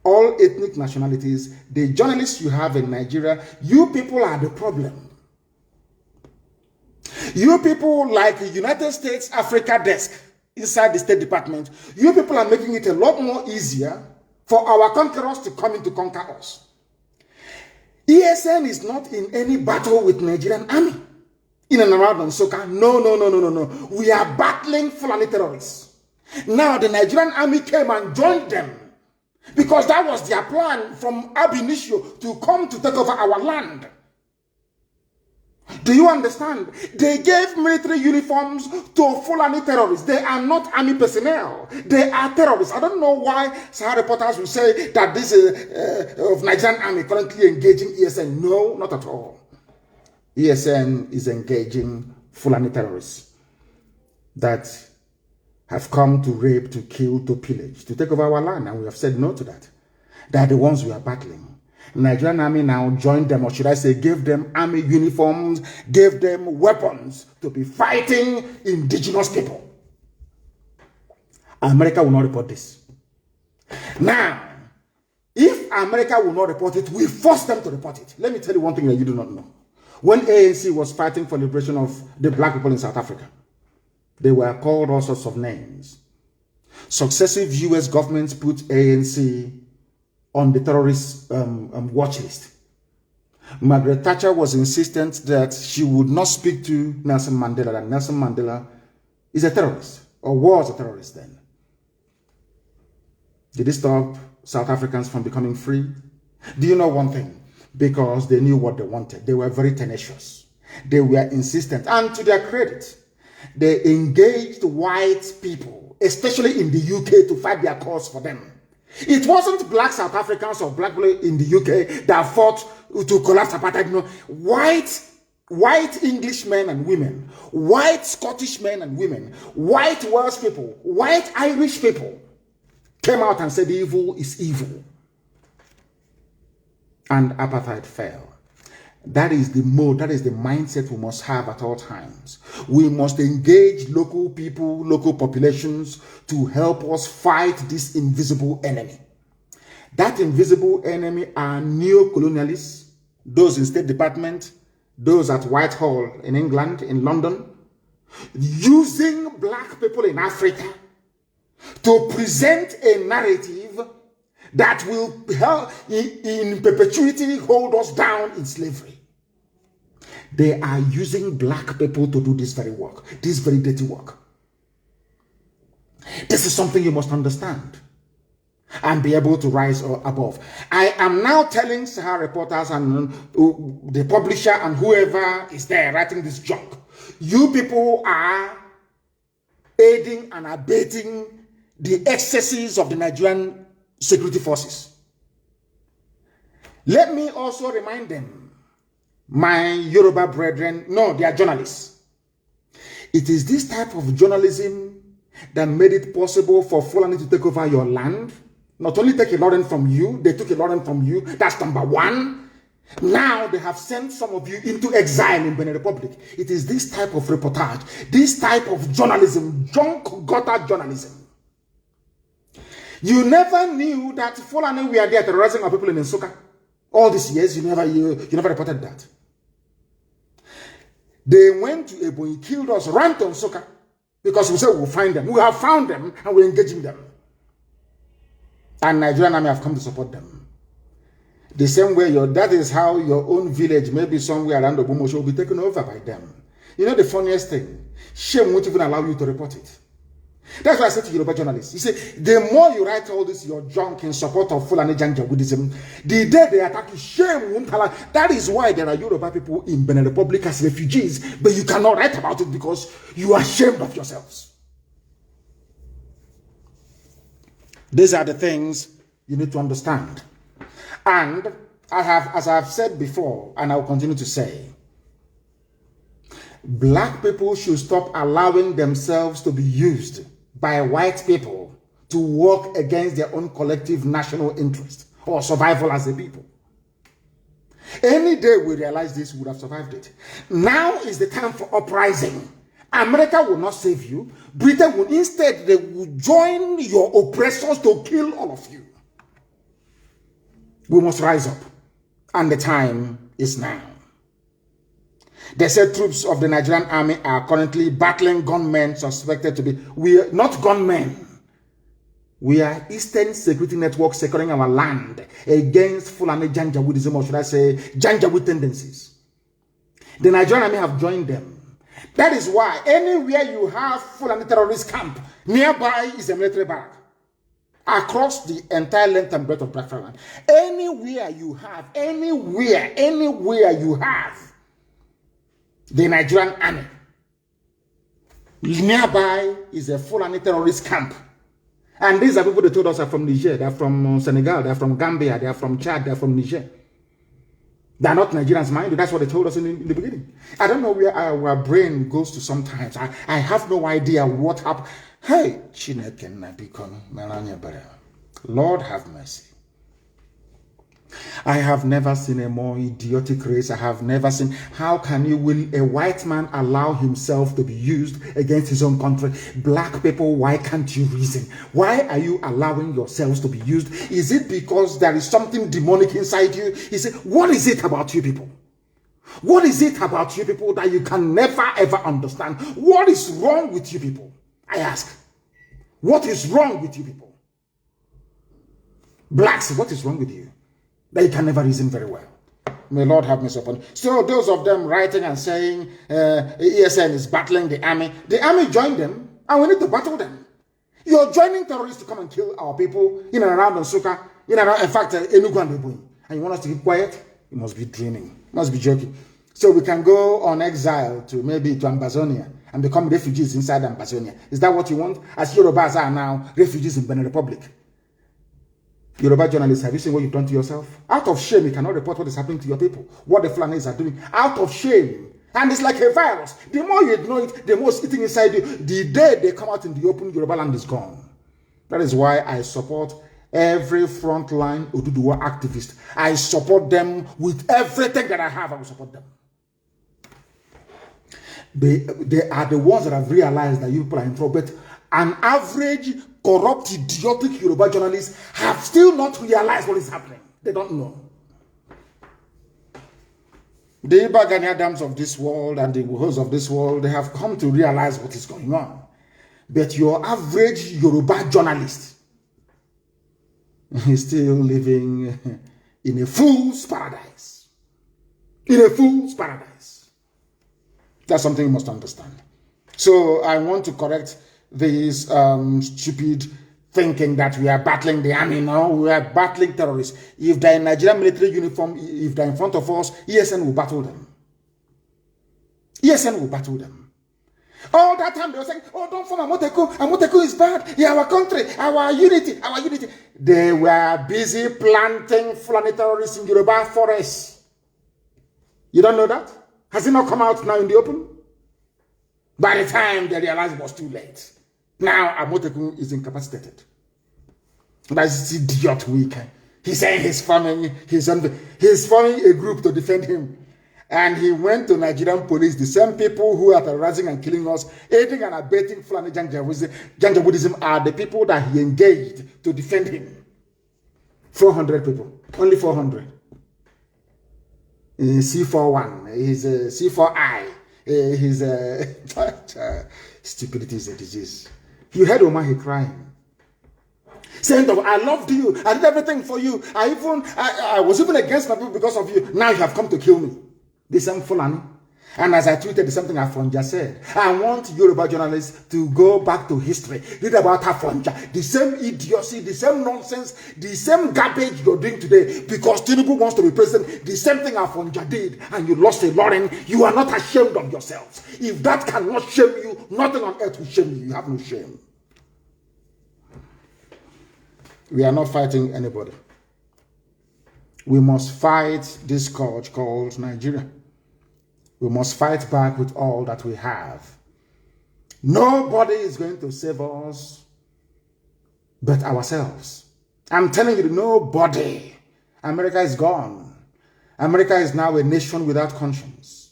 All ethnic nationalities, the journalists you have in Nigeria, you people are the problem. You people like the United States Africa Desk inside the State Department, you people are making it a lot more easier for our conquerors to come in to conquer us. ESN is not in any battle with Nigerian army in and around Nsukka. No. We are battling Fulani terrorists. Now the Nigerian army came and joined them because that was their plan from ab initio, to come to take over our land. Do you understand? They gave military uniforms to Fulani terrorists. They are not army personnel. They are terrorists. I don't know why Sahara reporters will say that this is of Nigerian army currently engaging ESN. No, not at all. ESN is engaging Fulani terrorists that have come to rape, to kill, to pillage, to take over our land, and we have said no to that. They are the ones we are battling. Nigerian army now joined them, or should I say gave them army uniforms, gave them weapons to be fighting indigenous people. America will not report this. Now, if America will not report it, we force them to report it. Let me tell you one thing that you do not know. When ANC was fighting for liberation of the black people in South Africa, they were called all sorts of names. Successive US governments put ANC on the terrorist watch list. Margaret Thatcher was insistent that she would not speak to Nelson Mandela, that Nelson Mandela is a terrorist, or was a terrorist then. Did it stop South Africans from becoming free? Do you know one thing? Because they knew what they wanted. They were very tenacious. They were insistent. And to their credit, they engaged white people, especially in the UK, to fight their cause for them. It wasn't black South Africans or black people in the UK that fought to collapse apartheid. No, white English men and women, white Scottish men and women, white Welsh people, white Irish people came out and said evil is evil. And apartheid fell. That is the mode, that is the mindset we must have at all times. We must engage local people, local populations to help us fight this invisible enemy. That invisible enemy are neo-colonialists, those in State Department, those at Whitehall in England, in London, using black people in Africa to present a narrative that will help in perpetuity hold us down in slavery. They are using black people to do this very work, this very dirty work. This is something you must understand and be able to rise above. I am now telling Sahara reporters and the publisher and whoever is there writing this junk, you people are aiding and abetting the excesses of the Nigerian security forces. Let me also remind them, my Yoruba brethren, no, they are journalists. It is this type of journalism that made it possible for Fulani to take over your land. Not only take a lot from you, they took a lot from you. That's number one. Now they have sent some of you into exile in Benin Republic. It is this type of reportage, this type of journalism, junk gutter journalism. You never knew that Fulani were there terrorizing our people in Nsukka. All these years, you never reported that. They went to Ebonyi, killed us, ran to Nsukka, because we said we'll find them. We have found them, and we're engaging them. And Nigerian army have come to support them. The same way, that is how your own village, maybe somewhere around Ogbomoso, will be taken over by them. You know the funniest thing? Shame won't even allow you to report it. That's why I said to Yoruba journalists, you see, the more you write all this, your junk in support of Fulani Janjaweedism, the day they attack you, shame won't allow. That is why there are Yoruba people in Benin Republic as refugees, but you cannot write about it because you are ashamed of yourselves. These are the things you need to understand. And as I have said before, and I will continue to say, black people should stop allowing themselves to be used by white people to work against their own collective national interest or survival as a people. Any day we realize this, we would have survived it. Now is the time for uprising. America will not save you. Britain will instead, they will join your oppressors to kill all of you. We must rise up. And the time is now. They said troops of the Nigerian army are currently battling gunmen suspected to be, we are not gunmen. We are Eastern Security Network securing our land against Fulani Janjaweedism, or should I say, Janjaweed tendencies. The Nigerian army have joined them. That is why anywhere you have Fulani terrorist camp, nearby is a military barrack. Across the entire length and breadth of Biafra land. Anywhere you have the Nigerian army, nearby is a Fulani terrorist camp. And these are people that told us are from Niger, they're from Senegal, they're from Gambia, they're from Chad, they're from Niger. They're not Nigerians, mind you. That's what they told us in the beginning. I don't know where our brain goes to sometimes. I have no idea what happened. Hey, Lord have mercy. I have never seen a more idiotic race. I have never seen. How can will a white man allow himself to be used against his own country? Black people, why can't you reason? Why are you allowing yourselves to be used? Is it because there is something demonic inside you? What is it about you people? What is it about you people that you can never ever understand? What is wrong with you people? I ask. What is wrong with you people? Blacks, what is wrong with you? They can never reason very well. May Lord have mercy upon. So those of them writing and saying ESN is battling the army joined them, and we need to battle them. You're joining terrorists to come and kill our people in and around Nsukka, in fact, Enugu and Ebonyi. And you want us to keep quiet? You must be dreaming. You must be joking. So we can go on exile to maybe to Ambazonia and become refugees inside Ambazonia. Is that what you want? As Yorubas are now refugees in Benin Republic. Yoruba journalists, have you seen what you've done to yourself? Out of shame, you cannot report what is happening to your people, what the Fulanis are doing. Out of shame. And it's like a virus. The more you ignore it, the more it's eating inside you. The day they come out in the open, Yoruba land is gone. That is why I support every frontline Oduduwa activist. I support them with everything that I have. I will support them. They are the ones that have realized that you people are in trouble. But an average corrupt, idiotic Yoruba journalists have still not realized what is happening. They don't know. The Iba Gani Adams of this world and the Uhos of this world, they have come to realize what is going on. But your average Yoruba journalist is still living in a fool's paradise. In a fool's paradise. That's something you must understand. So I want to correct this stupid thinking that we are battling the army. No, we are battling terrorists. If they're in Nigerian military uniform, if they're in front of us, ESN will battle them. ESN will battle them. All that time they were saying, oh, don't form Amoteku. Amoteku is bad. Yeah, our country, our unity, our unity. They were busy planting Fulani terrorists in Yoruba forests. You don't know that? Has it not come out now in the open? By the time they realized it was too late. Now Amoteku is incapacitated. That's idiot weak. He's saying he's forming a group to defend him. And he went to Nigerian police, the same people who are terrorizing and killing us, aiding and abetting Fulani Janjaweedism are the people that he engaged to defend him. 400 people. Only 400. C41. He's a C4I. His stupidity is a disease. You heard Omahi crying, saying that I loved you, I did everything for you, I was even against my people because of you. Now you have come to kill me. The same Fulani. And as I tweeted, the same thing Afonja said. I want Yoruba journalists to go back to history, read about Afonja, the same idiocy, the same nonsense, the same garbage you're doing today because Tinubu wants to be president. The same thing Afonja did, and you lost a Lauren. You are not ashamed of yourselves. If that cannot shame you, nothing on earth will shame you. You have no shame. We are not fighting anybody. We must fight this scourge called Nigeria. We must fight back with all that we have. Nobody is going to save us but ourselves. I'm telling you, nobody. America is gone. America is now a nation without conscience.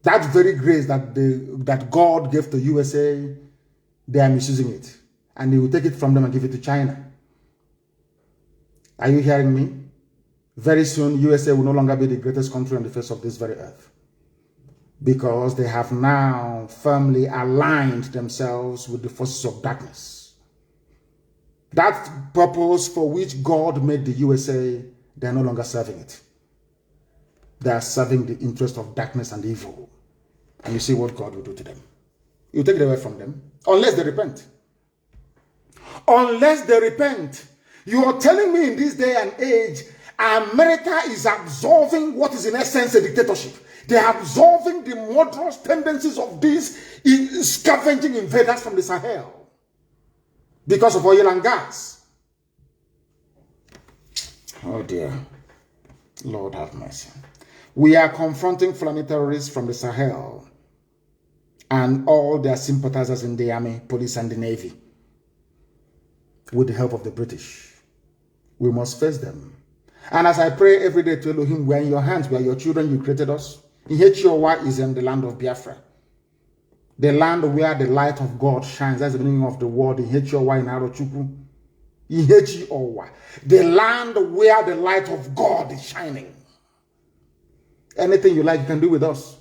That very grace that God gave to USA, they are misusing it. And He will take it from them and give it to China. Are you hearing me? Very soon, USA will no longer be the greatest country on the face of this very earth. Because they have now firmly aligned themselves with the forces of darkness. That purpose for which God made the USA, they are no longer serving it. They are serving the interest of darkness and evil. And you see what God will do to them. You take it away from them, unless they repent. Unless they repent. You are telling me in this day and age, America is absorbing what is in essence a dictatorship. They are absorbing the murderous tendencies of these scavenging invaders from the Sahel because of oil and gas. Oh dear. Lord have mercy. We are confronting Fulani terrorists from the Sahel and all their sympathizers in the army, police, and the navy with the help of the British. We must face them. And as I pray every day to Elohim, we are in your hands, we are your children, you created us. Ihechiowa is in the land of Biafra. The land where the light of God shines. That's the meaning of the word Ihechiowa in Arochukwu. Ihechiowa. The land where the light of God is shining. Anything you like, you can do with us.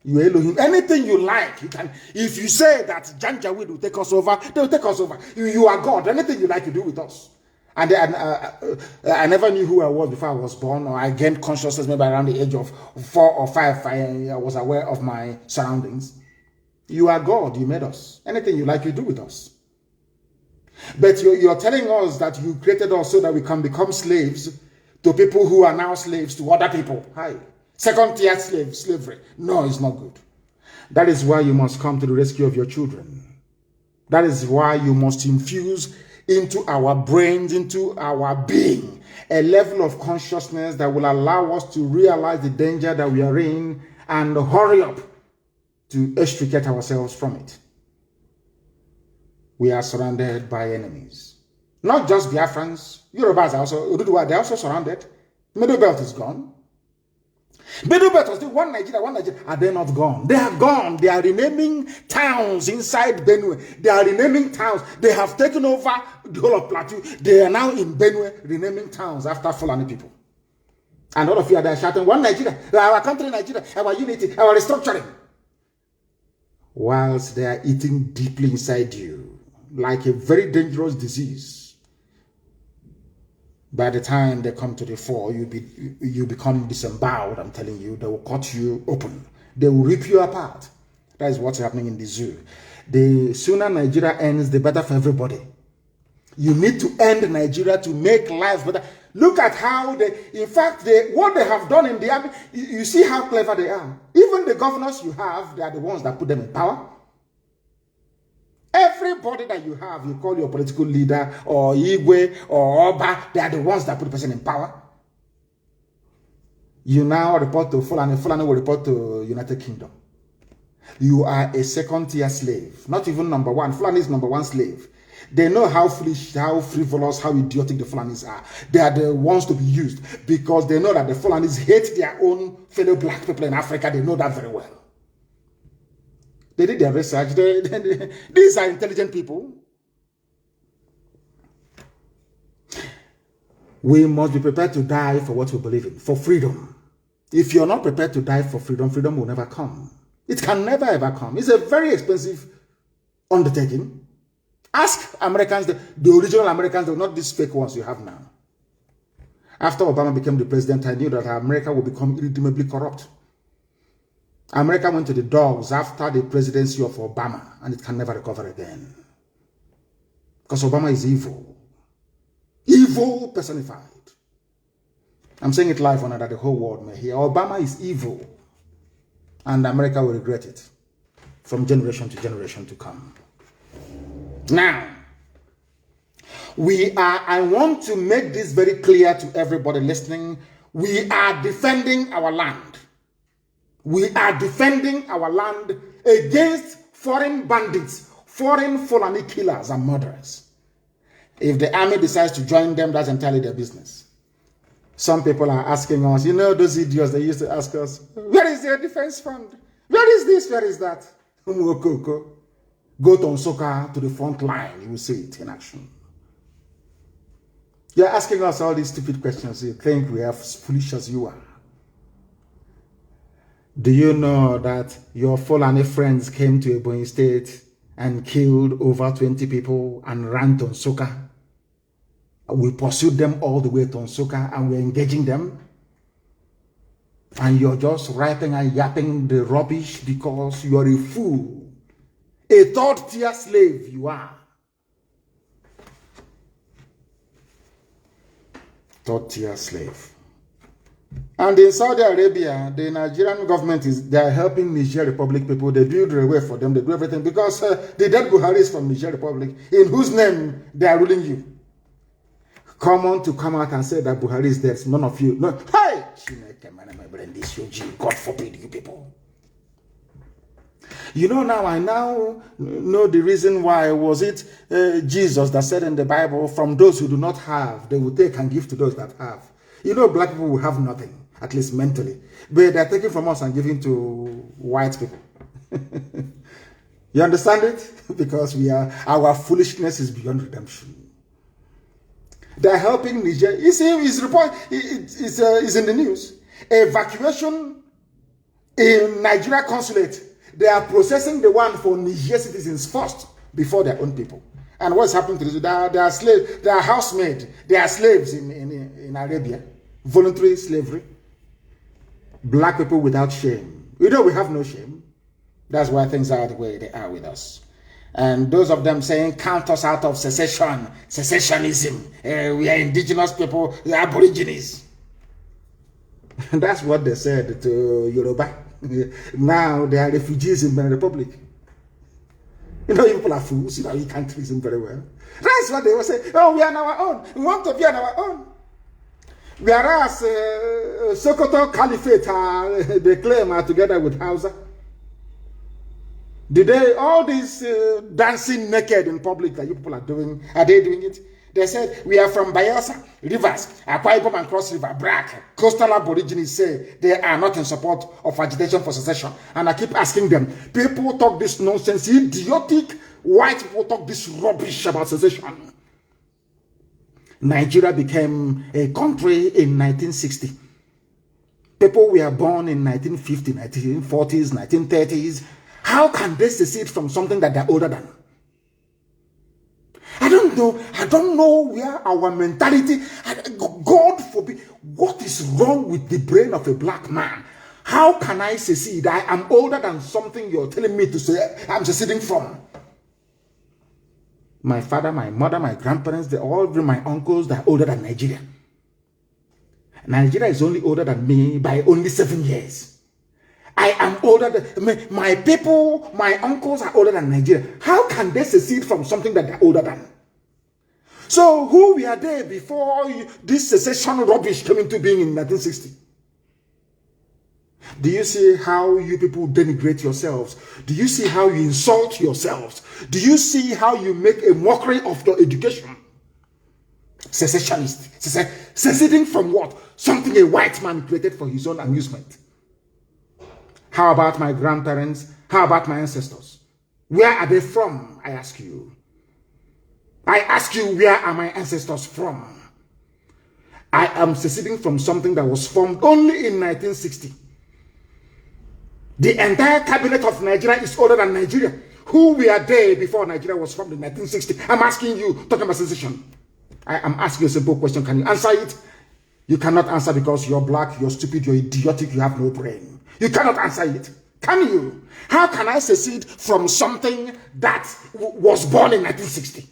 You Elohim. Anything you like, you can. If you say that Janjaweed will take us over, they will take us over. You are God. Anything you like, you do with us. And I never knew who I was before I was born, or I gained consciousness maybe around the age of 4 or 5. I was aware of my surroundings. You are God. You made us. Anything you like, you do with us. But you're telling us that you created us so that we can become slaves to people who are now slaves to other people. Hi. Second-tier slavery. No, it's not good. That is why you must come to the rescue of your children. That is why you must infuse into our brains, into our being, a level of consciousness that will allow us to realize the danger that we are in and hurry up to extricate ourselves from it. We are surrounded by enemies. Not just Biafrans. Yorubas are also, they're also surrounded. Middle Belt is gone. Middle Belt was the one Nigeria. Are they not gone? They are gone. They are renaming towns inside Benue. They are renaming towns. They have taken over the whole of Plateau. They are now in Benue renaming towns after Fulani people. And all of you are there shouting, one Nigeria, our country Nigeria, our unity, our restructuring. Whilst they are eating deeply inside you, like a very dangerous disease. By the time they come to the fore, you become disemboweled, I'm telling you. They will cut you open. They will rip you apart. That is what's happening in the zoo. The sooner Nigeria ends, the better for everybody. You need to end Nigeria to make life better. Look at how what they have done in the army. You see how clever they are. Even the governors you have, they are the ones that put them in power. Everybody that you have, you call your political leader or Igwe or Oba, they are the ones that put the person in power. You now report to Fulani, Fulani will report to United Kingdom. You are a second-tier slave, not even number one. Fulani is number one slave. They know how foolish, how frivolous, how idiotic the Fulanis are. They are the ones to be used because they know that the Fulanis hate their own fellow black people in Africa. They know that very well. They did their research. These are intelligent people. We must be prepared to die for what we believe in, for freedom. If you're not prepared to die for freedom, freedom will never come. It can never ever come. It's a very expensive undertaking. Ask Americans, the original Americans, not these fake ones you have now. After Obama became the president, I knew that America would become irredeemably corrupt. America went to the dogs after the presidency of Obama, and it can never recover again. Because Obama is evil. Evil personified. I'm saying it live on that the whole world may hear. Obama is evil. And America will regret it from generation to generation to come. Now, I want to make this very clear to everybody listening. We are defending our land. We are defending our land against foreign bandits, foreign Fulani killers and murderers. If the army decides to join them, that's entirely their business. Some people are asking us, you know, those idiots, they used to ask us, where is their defense fund? Where is this? Where is that? Go to Nsukka, to the front line. You will see it in action. You're asking us all these stupid questions. You think we are as foolish as you are. Do you know that your Fulani friends came to Ebonyi State and killed over 20 people and ran to Nsukka? We pursued them all the way to Nsukka and we're engaging them. And you're just writing and yapping the rubbish because you're a fool. A third-tier slave you are. Third-tier slave. And in Saudi Arabia, the Nigerian government they are helping Niger Republic people. They build railway for them. They do everything because the dead Buhari is from Niger Republic, in whose name they are ruling you. Come on to come out and say that Buhari is dead. None of you. No. Hey! God forbid you people. You know, now I now know the reason why. Was it Jesus that said in the Bible, from those who do not have, they will take and give to those that have. You know, black people will have nothing, at least mentally. But they're taking from us and giving to white people. You understand it? Because our foolishness is beyond redemption. They're helping Niger. You see, it's in the news. Evacuation in Nigeria consulate. They are processing the one for Niger citizens first before their own people. And what's happening to this? They are slaves. They are housemaid. They are slaves in Arabia. Voluntary slavery. Black people without shame. You know, we have no shame. That's why things are the way they are with us. And those of them saying, count us out of secession, secessionism. We are indigenous people, we are aborigines. That's what they said to Yoruba. Now they are refugees in the Republic. You know, people are fools, you know, you can't reason very well. That's what they will say. Oh, we are on our own. We want to be on our own. Whereas Sokoto Caliphate, they claim are together with Hausa. Did they, all these dancing naked in public that you people are doing, are they doing it? They said, we are from Bayelsa, Rivers, Akwa Ibom and Cross River, Brack. Coastal Aborigines say they are not in support of agitation for secession. And I keep asking them, people talk this nonsense, idiotic, white people talk this rubbish about secession. Nigeria became a country in 1960. People were born in 1950, 1940s, 1930s. How can they secede from something that they're older than? I don't know. I don't know where our mentality, God forbid, what is wrong with the brain of a black man? How can I secede? I am older than something you're telling me to say I'm seceding from. My father, my mother, my grandparents, they all, my uncles, they're older than Nigeria. Nigeria is only older than me by only 7 years. I am older than, my people, my uncles are older than Nigeria. How can they secede from something that they're older than? So who were they before this secession rubbish came into being in 1960? Do you see how you people denigrate yourselves? Do you see how you insult yourselves? Do you see how you make a mockery of your education? Secessionist. Seceding from what? Something a white man created for his own amusement. How about my grandparents? How about my ancestors? Where are they from? I ask you. I ask you, where are my ancestors from? I am seceding from something that was formed only in 1960. The entire cabinet of Nigeria is older than Nigeria. Who were they before Nigeria was formed in 1960? I'm asking you, talking about secession. I am asking you a simple question. Can you answer it? You cannot answer because you're black, you're stupid, you're idiotic, you have no brain. You cannot answer it. Can you? How can I secede from something that was born in 1960?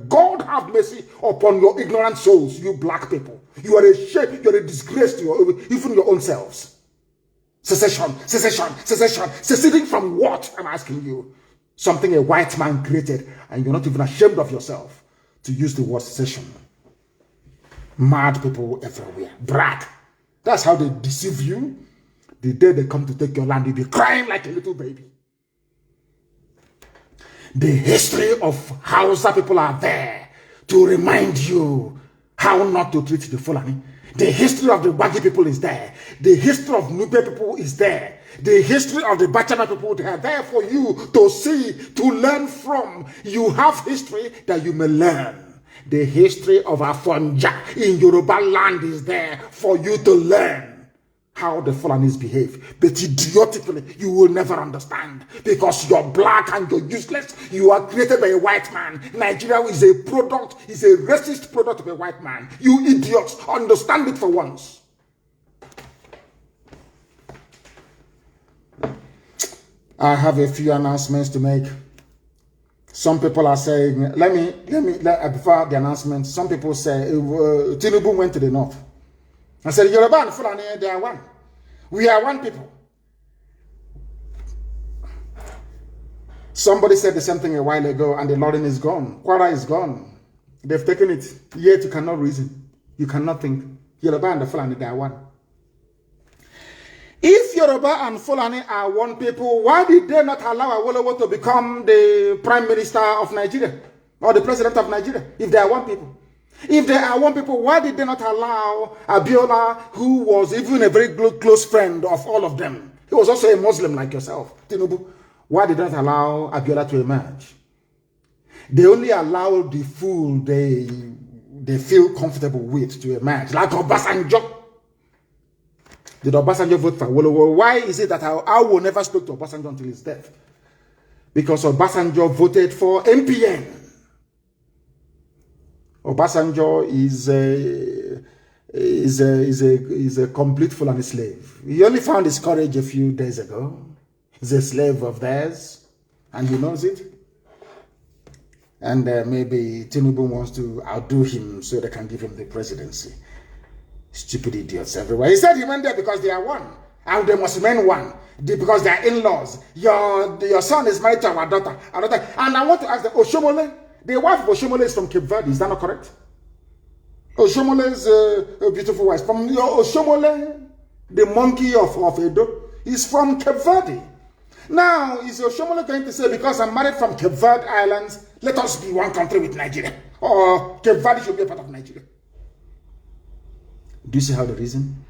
God have mercy upon your ignorant souls, you black people. You are a shame, you are a disgrace to even your own selves. Secession, secession, secession. Seceding from what? I'm asking you. Something a white man created, and you're not even ashamed of yourself to use the word secession. Mad people everywhere. Brag. That's how they deceive you. The day they come to take your land, you'll be crying like a little baby. The history of Hausa people are there to remind you how not to treat the Fulani. The history of the Wagi people is there. The history of Nube people is there. The history of the Bachama people, they are there for you to see, to learn from. You have history that you may learn. The history of Afonja in Yoruba land is there for you to learn. how the Fulanis behave. But idiotically, you will never understand because you're black and you're useless. You are created by a white man. Nigeria is a product, is a racist product of a white man. You idiots, understand it for once. I have a few announcements to make. Some people are saying, before the announcement, some people say, Tinubu went to the north. I said, Yoruba and Fulani, they are one. We are one people. Somebody said the same thing a while ago, and the Lordin is gone. Kwara is gone. They've taken it. Yet you cannot reason. You cannot think. Yoruba and the Fulani, they are one. If Yoruba and Fulani are one people, why did they not allow Awolowo to become the Prime Minister of Nigeria or the President of Nigeria if they are one people? If they are one people, why did they not allow Abiola, who was even a very close friend of all of them? He was also a Muslim like yourself, Tinubu. Why did they not allow Abiola to emerge? They only allow the fool they feel comfortable with to emerge, like Obasanjo. Did Obasanjo vote for Awolowo? Why is it that I will never speak to Obasanjo until his death? Because Obasanjo voted for MPN. Obasanjo is a complete Fulani slave. He only found his courage a few days ago. He's a slave of theirs, and he knows it. And maybe Tinubu wants to outdo him so they can give him the presidency. Stupid idiots everywhere. He said he went there because they are one. And they must remain one. Because they are in-laws. Your son is married to our daughter. And I want to ask them, Oshomole, the wife of Oshomole is from Cape Verde. Is that not correct? Oshomole is a beautiful wife. From Oshomole, the monkey of Edo, is from Cape Verde. Now, is Oshomole going to say, because I'm married from Cape Verde Islands, let us be one country with Nigeria? Or Cape Verde should be a part of Nigeria? Do you see how they reason?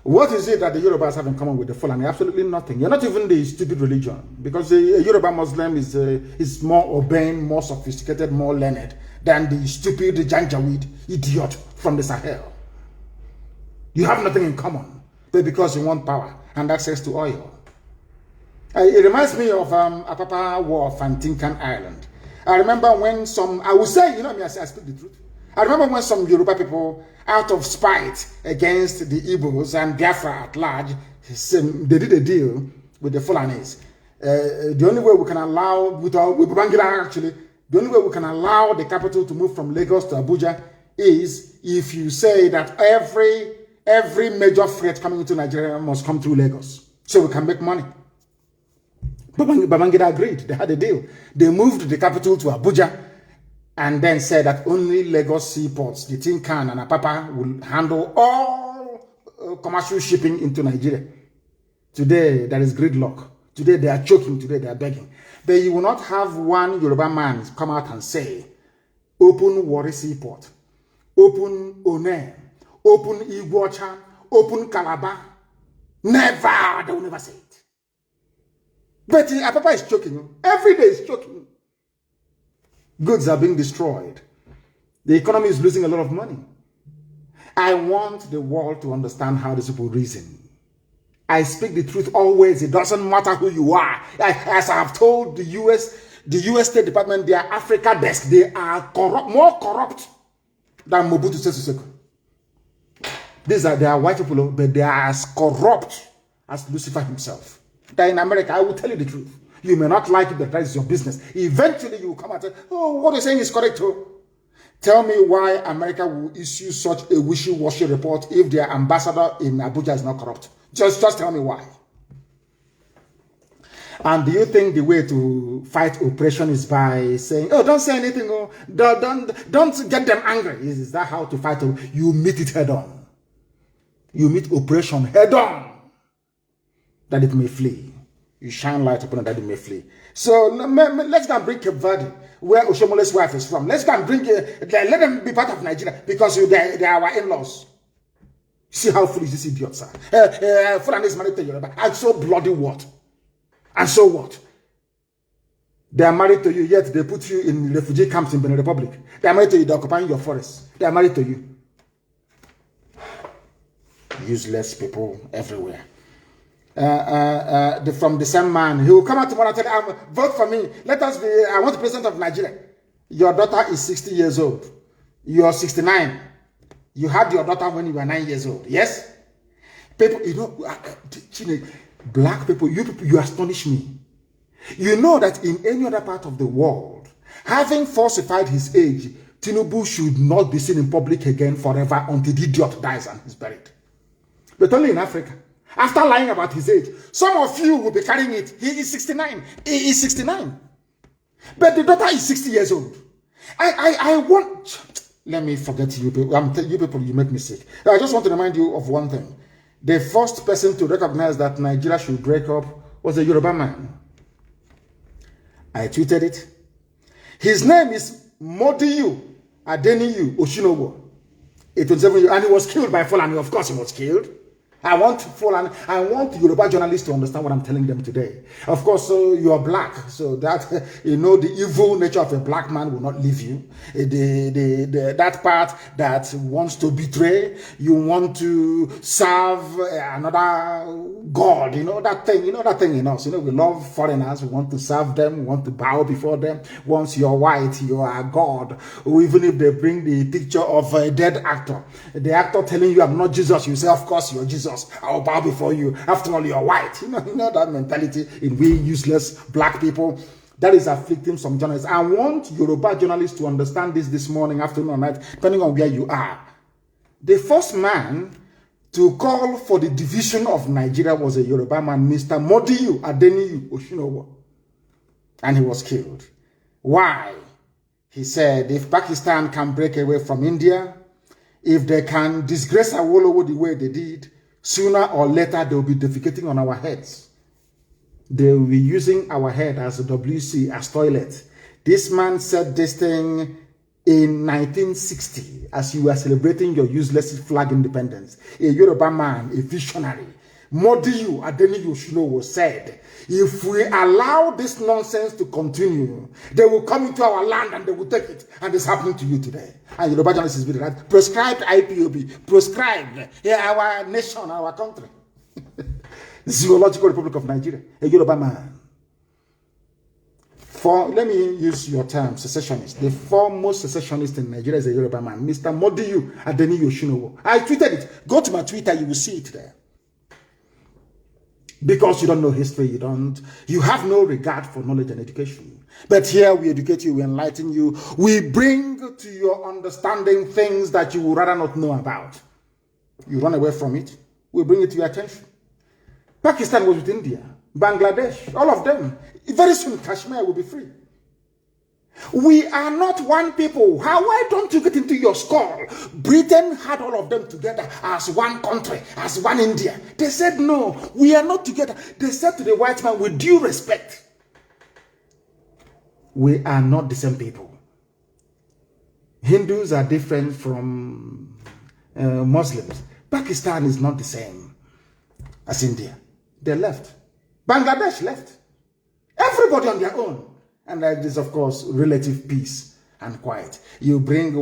What is it that the Yorubas have in common with the Fulani? Absolutely nothing. You're not even the stupid religion. Because the Yoruba Muslim is more obeying, more sophisticated, more learned than the stupid Janjaweed idiot from the Sahel. You have nothing in common. But because you want power and access to oil. It reminds me of Apapa War of Tinkan Island. I remember when I will say, you know me, I speak the truth. I remember when some Yoruba people, out of spite against the Igbos and Biafra at large, they did a deal with the Fulanis. The only way we can allow, with Babangida actually, the only way we can allow the capital to move from Lagos to Abuja is if you say that every major freight coming into Nigeria must come through Lagos, so we can make money. Babangida agreed. They had a deal. They moved the capital to Abuja, and then said that only Lagos seaports, the Tinkan and Apapa, will handle all commercial shipping into Nigeria. Today, there is gridlock. Today, they are choking. Today, they are begging. But you will not have one Yoruba man come out and say, open Warri Seaport, open One, open Iguacha, open Calabar. Never. They will never say it. But Apapa is choking. Every day is choking. Goods are being destroyed. The economy is losing a lot of money. I want the world to understand how these people reason. I speak the truth always. It doesn't matter who you are. As I have told the US State Department, their Africa desk, they are more corrupt than Mobutu Sese Seko. They are white people, but they are as corrupt as Lucifer himself. That in America, I will tell you the truth. You may not like it, but that is your business. Eventually, you will come and say, oh, what you're saying is correct too. Tell me why America will issue such a wishy-washy report if their ambassador in Abuja is not corrupt. Just tell me why. And do you think the way to fight oppression is by saying, oh, don't say anything, oh, don't get them angry? Is that how to fight? You meet it head on. You meet oppression head on, that it may flee. You shine light upon it that it may flee. So let's go and bring Cape Verde, where Oshomole's wife is from. Let's go and bring let them be part of Nigeria because they are our in-laws. See how foolish these idiots are. Fulani is married to Yoruba. And so bloody what? And so what? They are married to you, yet they put you in refugee camps in Benin Republic. They are married to you, they are occupying your forests. They are married to you. Useless people everywhere. From the same man, he will come out tomorrow and tell you, vote for me. I want the president of Nigeria. Your daughter is 60 years old. You are 69. You had your daughter when you were 9 years old. Yes? People, black people, you astonish me. You know that in any other part of the world, having falsified his age, Tinubu should not be seen in public again forever until the idiot dies and is buried. But only in Africa. After lying about his age, some of you will be carrying it. He is 69. He is 69. But the daughter is 60 years old. I want... Let me forget you people. You people, you make me sick. I just want to remind you of one thing. The first person to recognize that Nigeria should break up was a Yoruba man. I tweeted it. His name is Modiyu Adeniyi Oshinowo. 27 years, and he was killed by Fulani. Of course, he was killed. I want Yoruba journalists to understand what I'm telling them today. Of course, you are black, so that the evil nature of a black man will not leave you. That part that wants to betray, you want to serve another god. That thing in us. We love foreigners. We want to serve them. We want to bow before them. Once you're white, you are God. Or even if they bring the picture of a dead actor, the actor telling you, "I'm not Jesus," you say, "Of course you're Jesus. I'll bow before you. After all, you're white." You know that mentality in we useless black people that is afflicting some journalists. I want Yoruba journalists to understand this morning, afternoon, or night, depending on where you are. The first man to call for the division of Nigeria was a Yoruba man, Mr. Modiyu Adeniyi Oshinowo, and he was killed. Why? He said, if Pakistan can break away from India, if they can disgrace Awolowo the way they did, sooner or later, they will be defecating on our heads. They will be using our head as a WC, as toilet. This man said this thing in 1960, as you were celebrating your useless flag independence. A Yoruba man, a visionary, Modiyu Adeniyi Oshinowo said, if we allow this nonsense to continue, they will come into our land and they will take it. And it's happening to you today. And Yoruba journalists is very right. Prescribed IPOB, prescribed our nation, our country. The Zoological Republic of Nigeria, a Yoruba man. Let me use your term, secessionist. The foremost secessionist in Nigeria is a Yoruba man, Mr. Modiyu Adeniyi Oshinowo. I tweeted it. Go to my Twitter, you will see it there. Because you don't know history, you have no regard for knowledge and education. But here we educate you, we enlighten you, we bring to your understanding things that you would rather not know about. You run away from it, we bring it to your attention. Pakistan was with India, Bangladesh, all of them. Very soon Kashmir will be free. We are not one people. Why don't you get into your skull? Britain had all of them together as one country, as one India. They said, no, we are not together. They said to the white man, with due respect, we are not the same people. Hindus are different from Muslims. Pakistan is not the same as India. They left. Bangladesh left. Everybody on their own. And that is, of course, relative peace and quiet. You bring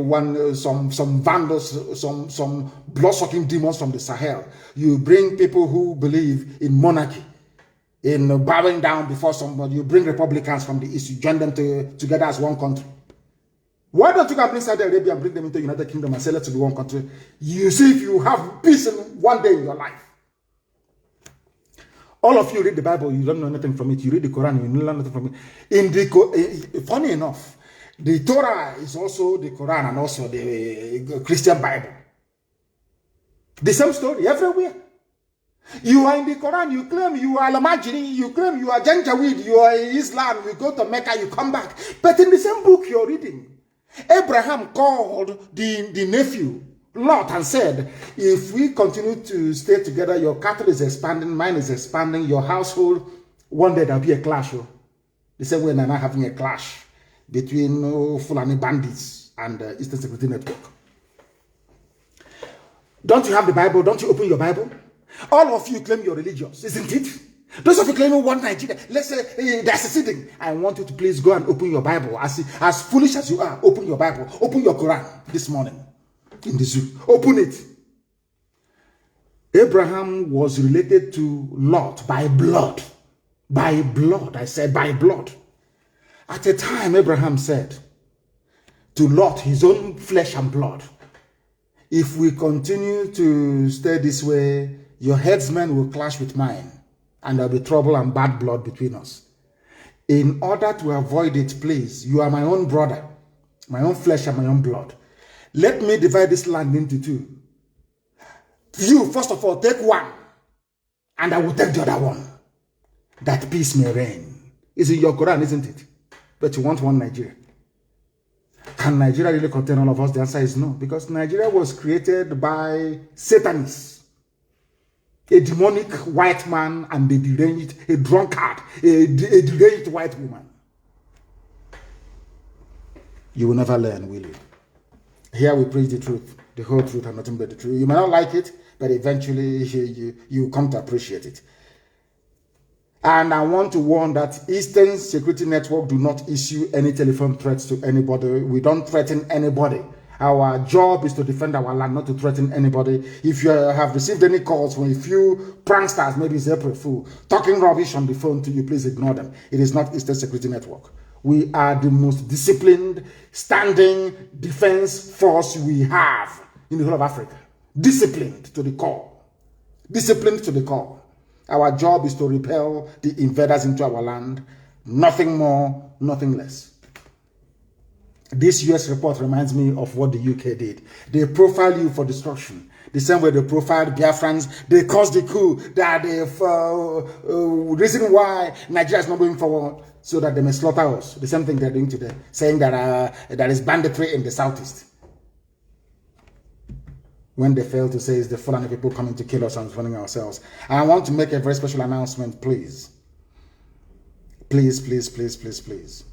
some vandals, some blood-sucking demons from the Sahel. You bring people who believe in monarchy, in bowing down before somebody. You bring Republicans from the East. You join them together as one country. Why don't you go bring Saudi Arabia and bring them into the United Kingdom and say, let's be one country? You see if you have peace in one day in your life. All of you read the Bible, you don't know anything from it. You read the Quran, you learn nothing from it. Funny enough, the Torah is also the Quran and also the Christian Bible. The same story everywhere. You are in the Quran, you claim you are Al-Majri, you claim you are Janjaweed, you are Islam, you go to Mecca, you come back. But in the same book you're reading, Abraham called the nephew Lot and said, if we continue to stay together, your cattle is expanding, mine is expanding, your household, one day there'll be a clash. They said we're now having a clash between Fulani bandits and Eastern Security Network. Don't you have the Bible? Don't you open your Bible? All of you claim you're religious, isn't it? Those of you claiming one Nigeria, let's say they're seceding. I want you to please go and open your Bible. As foolish as you are, open your Bible, open your Quran this morning. In the zoo, open it. Abraham was related to Lot by blood. By blood, I said by blood. At a time, Abraham said to Lot, his own flesh and blood, if we continue to stay this way, your headsmen will clash with mine, and there'll be trouble and bad blood between us. In order to avoid it, please, you are my own brother, my own flesh and my own blood. Let me divide this land into two. You, first of all, take one, and I will take the other one, that peace may reign. It's in your Quran, isn't it? But you want one Nigeria. Can Nigeria really contain all of us? The answer is no, because Nigeria was created by Satanists, a demonic white man and a deranged, a drunkard, a deranged white woman. You will never learn, will you? Here we preach the truth, the whole truth, and nothing but the truth. You may not like it, but eventually you come to appreciate it. And I want to warn that Eastern Security Network do not issue any telephone threats to anybody. We don't threaten anybody. Our job is to defend our land, not to threaten anybody. If you have received any calls from a few pranksters, maybe it's April Fool, talking rubbish on the phone to you, please ignore them. It is not Eastern Security Network. We are the most disciplined, standing defense force we have in the whole of Africa. Disciplined to the core. Disciplined to the core. Our job is to repel the invaders into our land. Nothing more, nothing less. This US report reminds me of what the UK did. They profile you for destruction. The same way they profiled Biafrans. They caused the coup. That the reason why Nigeria is not moving forward, so that they may slaughter us. The same thing they're doing today, saying that there is banditry in the southeast. When they fail to say it's the Fulani people coming to kill us and running ourselves. And I want to make a very special announcement, please. Please, please, please, please, please.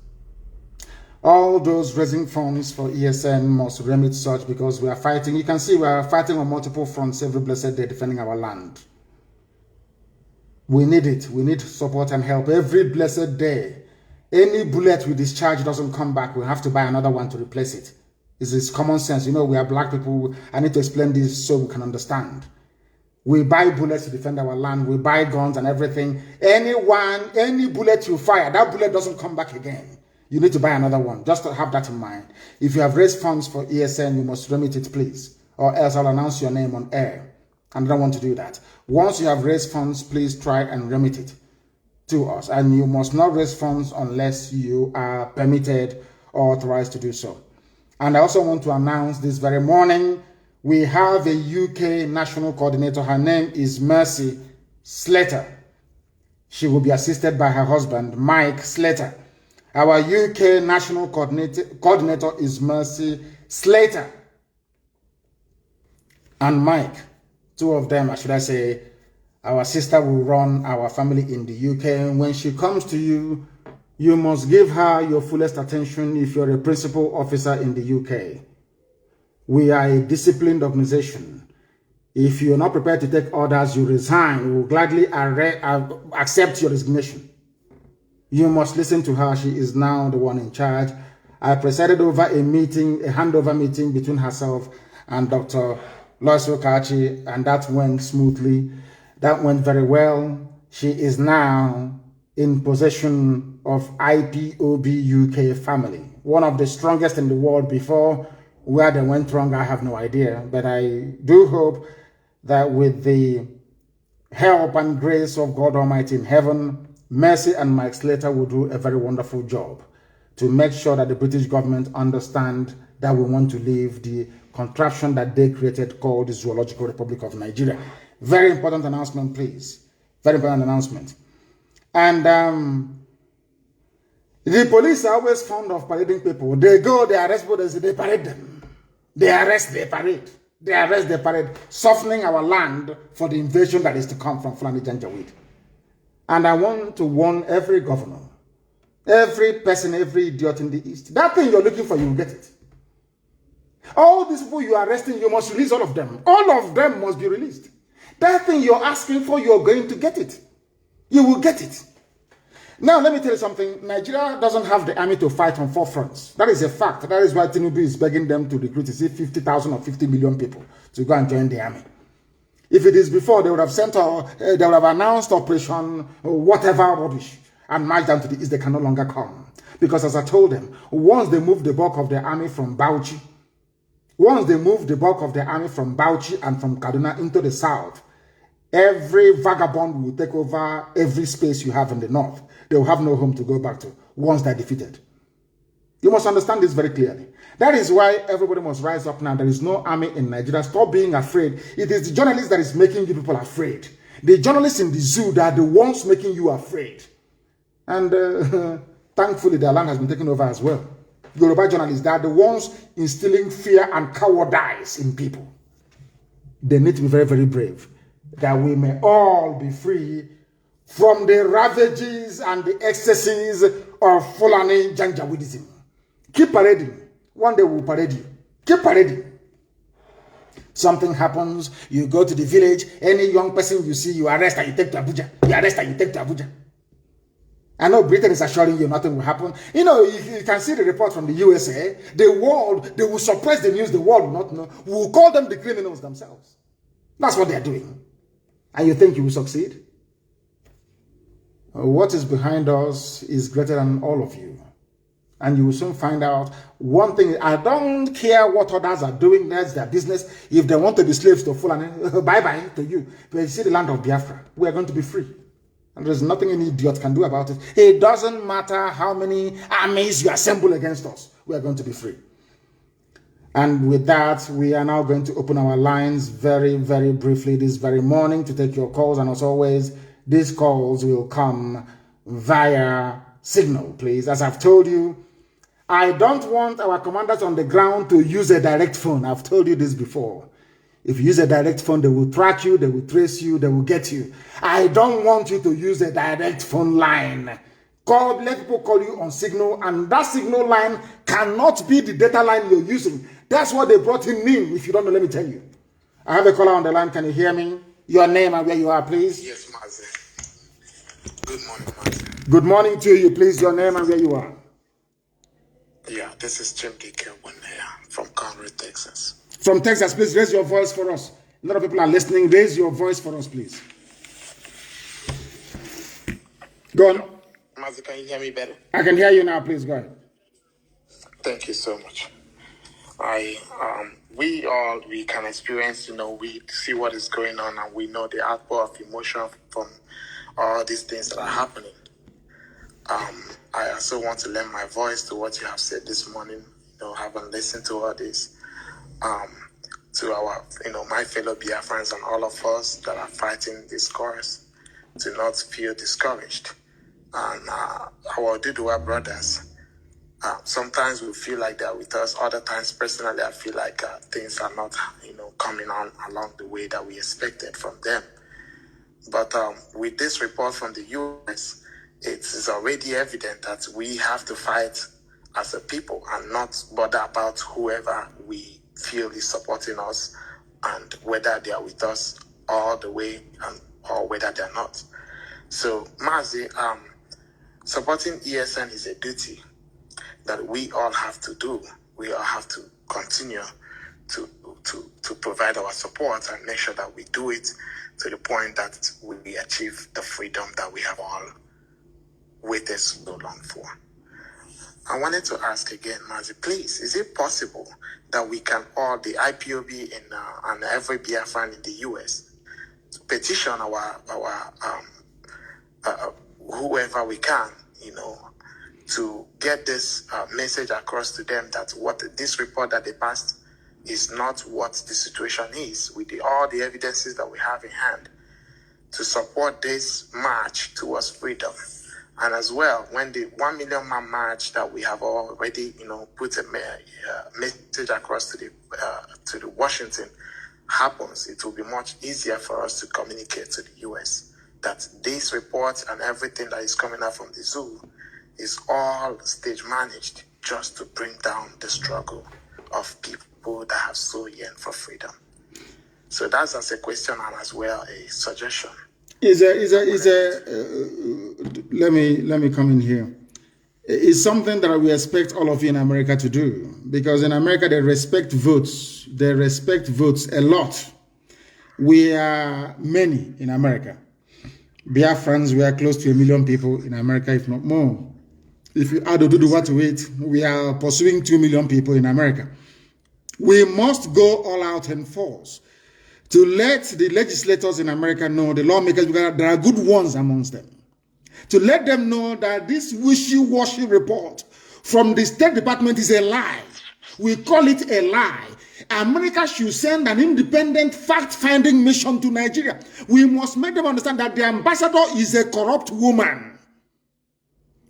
All those raising funds for ESN must remit such, because we are fighting. You can see we are fighting on multiple fronts every blessed day, defending our land. We need it. We need support and help every blessed day. Any bullet we discharge doesn't come back. We have to buy another one to replace it. It's common sense. You know, we are black people. I need to explain this so we can understand. We buy bullets to defend our land. We buy guns and everything. Any bullet you fire, that bullet doesn't come back again. You need to buy another one. Just to have that in mind. If you have raised funds for ESN, you must remit it, please. Or else I'll announce your name on air. And I don't want to do that. Once you have raised funds, please try and remit it to us. And you must not raise funds unless you are permitted or authorized to do so. And I also want to announce this very morning, we have a UK national coordinator. Her name is Mazi Slater. She will be assisted by her husband, Mike Slater. Our UK national coordinator is Mazi Slater. And Mike, two of them, or should I say, our sister will run our family in the UK. And when she comes to you, you must give her your fullest attention if you're a principal officer in the UK. We are a disciplined organization. If you're not prepared to take orders, you resign. We will gladly accept your resignation. You must listen to her. She is now the one in charge. I presided over a meeting, a handover meeting between herself and Dr. Lois Okachi, and that went smoothly. That went very well. She is now in possession of IPOB UK family, one of the strongest in the world. Before, where they went wrong, I have no idea. But I do hope that with the help and grace of God Almighty in heaven, Mercy and Mike Slater will do a very wonderful job to make sure that the British government understand that we want to leave the contraption that they created called the Zoological Republic of Nigeria. Very important announcement, please. Very important announcement. And the police are always fond of parading people. They go, they arrest people, they parade them. They arrest, they parade. They arrest, they parade, softening our land for the invasion that is to come from Fulani Janjaweed. And I want to warn every governor, every person, every idiot in the East, that thing you're looking for, you will get it. All these people you are arresting, you must release all of them. All of them must be released. That thing you're asking for, you're going to get it. You will get it. Now, let me tell you something. Nigeria doesn't have the army to fight on four fronts. That is a fact. That is why Tinubu is begging them to recruit 50,000 or 50 million people to go and join the army. If it is before, they would have sent they would have announced operation whatever rubbish and marched down to the east. They can no longer come. Because as I told them, once they move the bulk of the army from Bauchi, and from Kaduna into the south, every vagabond will take over every space you have in the north. They will have no home to go back to once they're defeated. You must understand this very clearly. That is why everybody must rise up now. There is no army in Nigeria. Stop being afraid. It is the journalists that is making you people afraid. The journalists in the zoo that are the ones making you afraid. And thankfully, their land has been taken over as well. Yoruba journalists, they are the ones instilling fear and cowardice in people. They need to be very, very brave, that we may all be free from the ravages and the excesses of Fulani Janjaweedism. Keep parading. One day we'll parade you. Keep parading. Something happens, you go to the village, any young person you see, you arrest and you take to Abuja. You arrest and you take to Abuja. I know Britain is assuring you nothing will happen. You know, you can see the report from the USA. The world, they will suppress the news. The world will not know. We will call them the criminals themselves. That's what they are doing. And you think you will succeed? What is behind us is greater than all of you. And you will soon find out one thing. I don't care what others are doing. That's their business. If they want to be slaves to Fulani, bye-bye to you. But you see the land of Biafra. We are going to be free. And there's nothing any idiot can do about it. It doesn't matter how many armies you assemble against us. We are going to be free. And with that, we are now going to open our lines very, very briefly this very morning to take your calls. And as always, these calls will come via signal, please. As I've told you, I don't want our commanders on the ground to use a direct phone. I've told you this before. If you use a direct phone, they will track you, they will trace you, they will get you. I don't want you to use a direct phone line. Let people call you on signal, and that signal line cannot be the data line you're using. That's what they brought in me. If you don't know, let me tell you. I have a caller on the line. Can you hear me? Your name and where you are, please. Yes, Mazi. Good morning, Mazi. Good morning to you, please. Your name and where you are. Yeah, this is Jim Dikewin from Conroe, Texas. From Texas, please raise your voice for us. A lot of people are listening. Raise your voice for us, please. Go on. Mazi, can you hear me better? I can hear you now. Please go ahead. Thank you so much. We can experience, we see what is going on, and we know the outpour of emotion from all these things that are happening. I also want to lend my voice to what you have said this morning. Having listened to all this, to our, my fellow Biafrans and all of us that are fighting this cause, to not feel discouraged. And our Oduduwa brothers, sometimes we feel like they're with us. Other times, personally, I feel like things are not, coming on along the way that we expected from them. But with this report from the U.S., it is already evident that we have to fight as a people and not bother about whoever we feel is supporting us and whether they are with us all the way or whether they're not. So, Mazi, supporting ESN is a duty that we all have to do. We all have to continue to provide our support and make sure that we do it to the point that we achieve the freedom that we have all waited so long for. I wanted to ask again, Mazi, please, is it possible that we can all, the IPOB and every Biafran in the U.S., petition our whoever we can, to get this message across to them that what this report that they passed is not what the situation is, with all the evidences that we have in hand, to support this march towards freedom. And as well, when the 1 million man march that we have already, put a message across to the Washington happens, it will be much easier for us to communicate to the U.S. that this report and everything that is coming out from the zoo is all stage managed just to bring down the struggle of people that have so yearned for freedom. So that's as a question and as well a suggestion. Let me come in here. It's something that we expect all of you in America to do, because in America they respect votes. They respect votes a lot. We are many in America. Biafrans, we are close to 1 million people in America, if not more. If you add Oduduwa to it, we are pursuing 2 million people in America. We must go all out in force to let the legislators in America know, the lawmakers, because there are good ones amongst them, to let them know that this wishy-washy report from the State Department is a lie. We call it a lie. America should send an independent fact-finding mission to Nigeria. We must make them understand that the ambassador is a corrupt woman.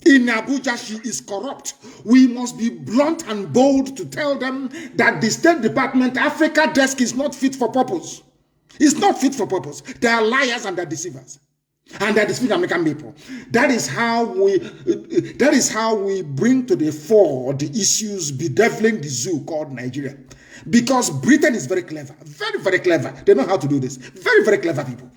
In Abuja, she is corrupt. We must be blunt and bold to tell them that the State Department Africa desk is not fit for purpose. It's not fit for purpose. They are liars and they're deceivers. And they're deceiving American people. That is how we bring to the fore the issues bedeviling the zoo called Nigeria. Because Britain is very clever. Very, very clever. They know how to do this. Very, very clever people.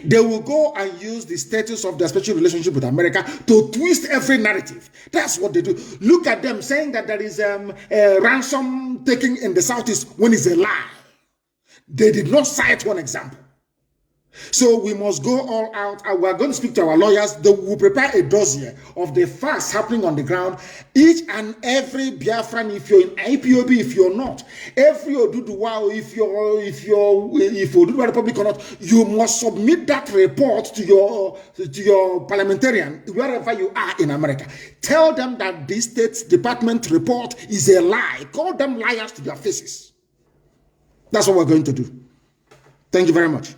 They will go and use the status of their special relationship with America to twist every narrative. That's what they do. Look at them saying that there is a ransom taking in the Southeast when it's a lie. They did not cite one example. So we must go all out, and we're going to speak to our lawyers. They will prepare a dossier of the facts happening on the ground. Each and every Biafran, if you're in IPOB, if you're not, every Oduduwa, if Oduduwa Republic or not, you must submit that report to your parliamentarian wherever you are in America. Tell them that this State Department report is a lie. Call them liars to their faces. That's what we're going to do. Thank you very much.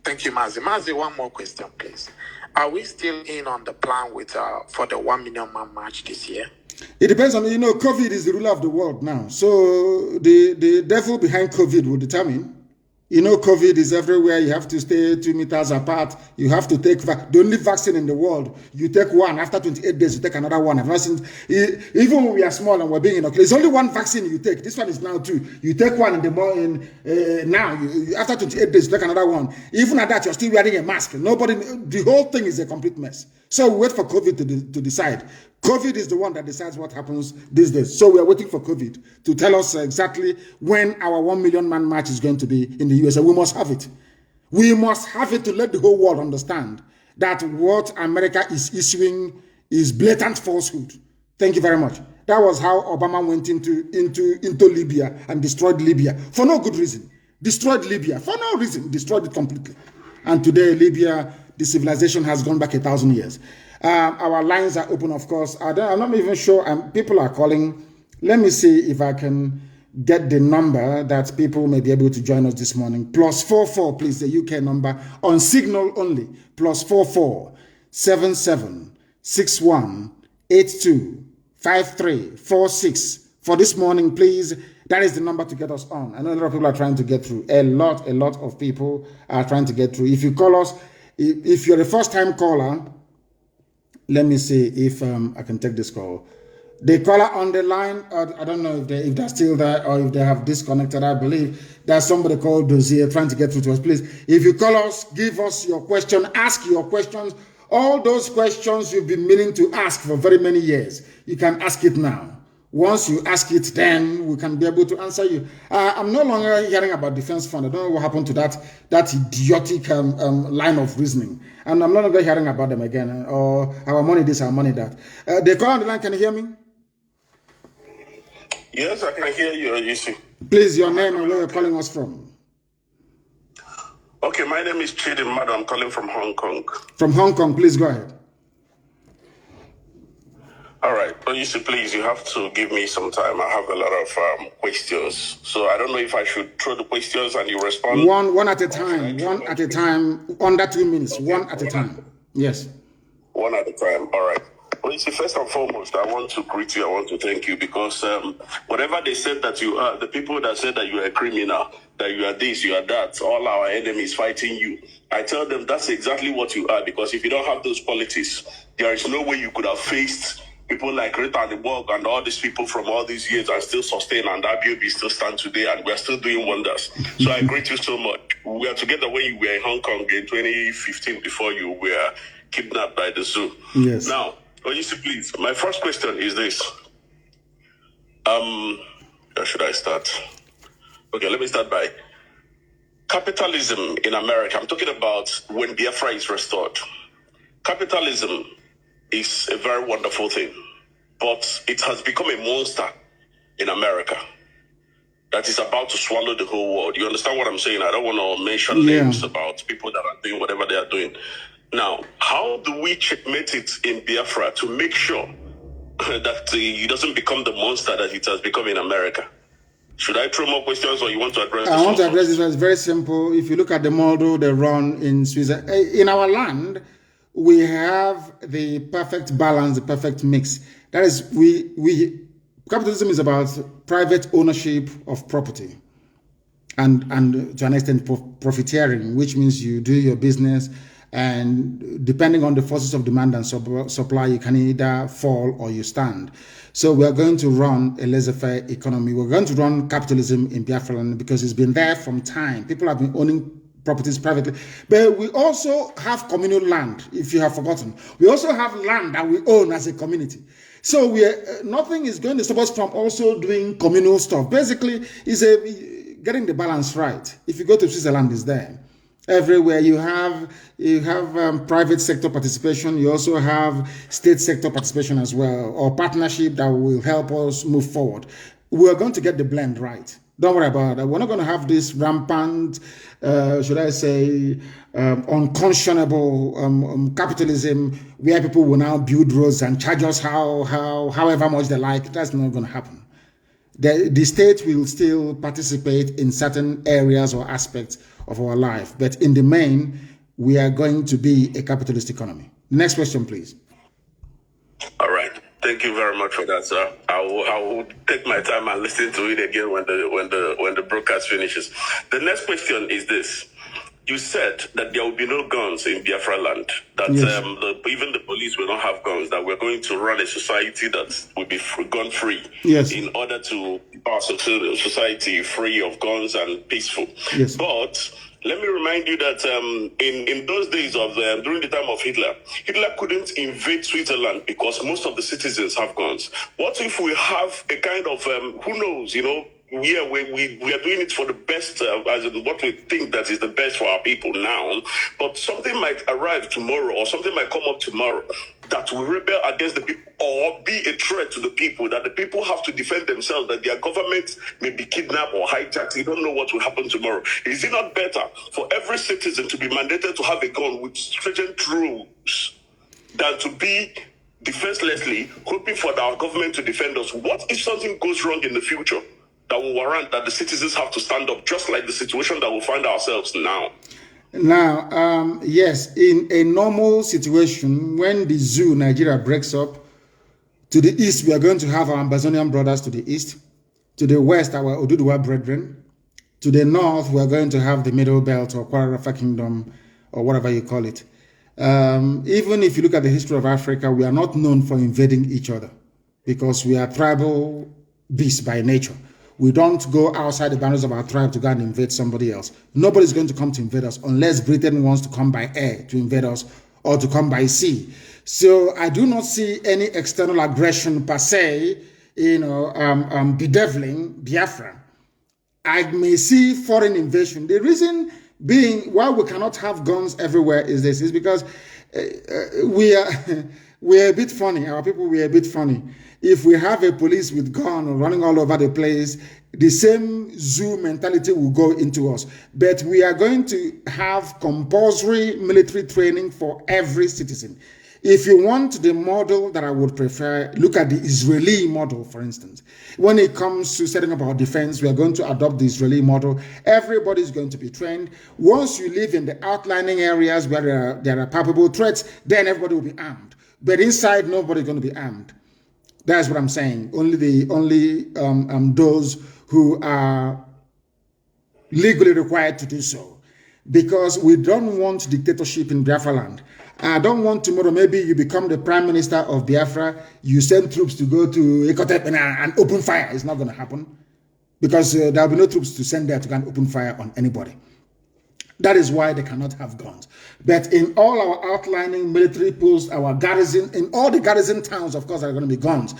Thank you, Mazi. Mazi, one more question, please. Are we still in on the plan with for the 1 million man march this year? It depends on, COVID is the ruler of the world now. So the devil behind COVID will determine. COVID is everywhere. You have to stay 2 meters apart. You have to take the only vaccine in the world. You take one. After 28 days, you take another one. I've not seen, even when we are small and we're being inoculated, there's only one vaccine you take. This one is now 2. You take one in the morning. Now, after 28 days, you take another one. Even at that, you're still wearing a mask. The whole thing is a complete mess. So we wait for COVID to decide. COVID is the one that decides what happens these days. So we are waiting for COVID to tell us exactly when our 1 million man march is going to be in the USA. We must have it. We must have it to let the whole world understand that what America is issuing is blatant falsehood. Thank you very much. That was how Obama went into Libya and destroyed Libya for no good reason. Destroyed Libya for no reason. Destroyed it completely. And today, Libya, the civilization has gone back 1,000 years. Our lines are open, of course. I'm not even sure. People are calling. Let me see if I can get the number that people may be able to join us this morning. +44, please, the UK number on Signal only. +44 77 61 82 53 46. For this morning, please. That is the number to get us on. I know a lot of people are trying to get through. A lot of people are trying to get through. If you call us, if you're a first-time caller, let me see if I can take this call. The caller on the line, I don't know if they're still there or if they have disconnected. I believe there's somebody called Dozier trying to get through to us. Please, if you call us, give us your question, ask your questions. All those questions you've been meaning to ask for very many years, you can ask it now. Once you ask it, then we can be able to answer you. I'm no longer hearing about defense fund. I don't know what happened to that idiotic line of reasoning. And I'm no longer hearing about them again. Or our money this, our money that. The call on the line, can you hear me? Yes, I can hear you, you see. Please, your name and where you're calling us from. Okay, my name is Chidi Mado. I'm calling from Hong Kong. From Hong Kong, please go ahead. All right. Well, you see, please, you have to give me some time. I have a lot of questions. So I don't know if I should throw the questions and you respond. One at a time. One at a time. Under 2 minutes. Okay. One at a time. Yes. One at a time. All right. Well, you see, first and foremost, I want to greet you. I want to thank you because whatever they said that you are, the people that said that you are a criminal, that you are this, you are that, all our enemies fighting you, I tell them that's exactly what you are, because if you don't have those qualities, there is no way you could have faced people like Rita and the Borg and all these people from all these years and still sustain, and that BOB still stand today, and we're still doing wonders. So I greet you so much. We are together when you were in Hong Kong in 2015 before you were kidnapped by the zoo. Yes. Now, Oyisi, please, my first question is this. Where should I start? Okay, let me start by, capitalism in America, I'm talking about when Biafra is restored. Capitalism is a very wonderful thing, but it has become a monster in America that is about to swallow the whole world. You understand what I'm saying? I don't want to mention names about people that are doing whatever they are doing. Now, how do we checkmate it in Biafra to make sure that it doesn't become the monster that it has become in America? Should I throw more questions, or you want to address this? I want to address this one. It's very simple. If you look at the model they run in Switzerland, in our land, we have the perfect balance, the perfect mix. That is, capitalism is about private ownership of property, and to an extent profiteering, which means you do your business, and depending on the forces of demand and supply, you can either fall or you stand. So we are going to run a laissez-faire economy. We're going to run capitalism in Biafra land because it's been there from time. People have been owning properties privately. But we also have communal land, if you have forgotten. We also have land that we own as a community. So nothing is going to stop us from also doing communal stuff. Basically, it's getting the balance right. If you go to Switzerland, it's there. Everywhere you have private sector participation, you also have state sector participation as well, or partnership that will help us move forward. We're going to get the blend right. Don't worry about that. We're not going to have this rampant, should I say, unconscionable capitalism where people will now build roads and charge us however much they like. That's not going to happen. The state will still participate in certain areas or aspects of our life, but in the main, we are going to be a capitalist economy. Next question, please. All right. Thank you very much for that, sir. I will take my time and listen to it again when the broadcast finishes. The next question is this. You said that there will be no guns in Biafra land, that yes. Even the police will not have guns, that we're going to run a society that will be gun-free, yes, in order to keep our society free of guns and peaceful. Yes. But let me remind you that in those days of during the time of Hitler couldn't invade Switzerland because most of the citizens have guns. What if we have a kind of, who knows, yeah, we are doing it for the best, as in what we think that is the best for our people now, but something might arrive tomorrow, or something might come up tomorrow that will rebel against the people or be a threat to the people, that the people have to defend themselves, that their government may be kidnapped or hijacked. You don't know what will happen tomorrow. Is it not better for every citizen to be mandated to have a gun with stringent rules than to be defenselessly hoping for our government to defend us? What if something goes wrong in the future that will warrant that the citizens have to stand up, just like the situation that we find ourselves now? Now, yes, in a normal situation, when the zoo Nigeria breaks up, to the east, we are going to have our Amazonian brothers to the east. To the west, our Oduduwa brethren. To the north, we are going to have the Middle Belt or Kwara Kingdom, or whatever you call it. Even if you look at the history of Africa, we are not known for invading each other because we are tribal beasts by nature. We don't go outside the boundaries of our tribe to go and invade somebody else. Nobody's going to come to invade us unless Britain wants to come by air to invade us or to come by sea. So I do not see any external aggression per se, bedeviling Biafra. I may see foreign invasion. The reason being why we cannot have guns everywhere is because we are a bit funny. Our people, we are a bit funny. If we have a police with gun running all over the place, the same zoo mentality will go into us. But we are going to have compulsory military training for every citizen. If you want the model that I would prefer, look at the Israeli model, for instance. When it comes to setting up our defense, we are going to adopt the Israeli model. Everybody is going to be trained. Once you live in the outlining areas where there are palpable threats, then everybody will be armed. But inside, nobody's going to be armed. That's what I'm saying. Only those who are legally required to do so. Because we don't want dictatorship in Biafra land. I don't want tomorrow, maybe you become the prime minister of Biafra, you send troops to go to Ekotep and open fire. It's not going to happen. Because there will be no troops to send there to go and open fire on anybody. That is why they cannot have guns. But in all our outlining military posts, our garrison, in all the garrison towns, of course, there are going to be guns.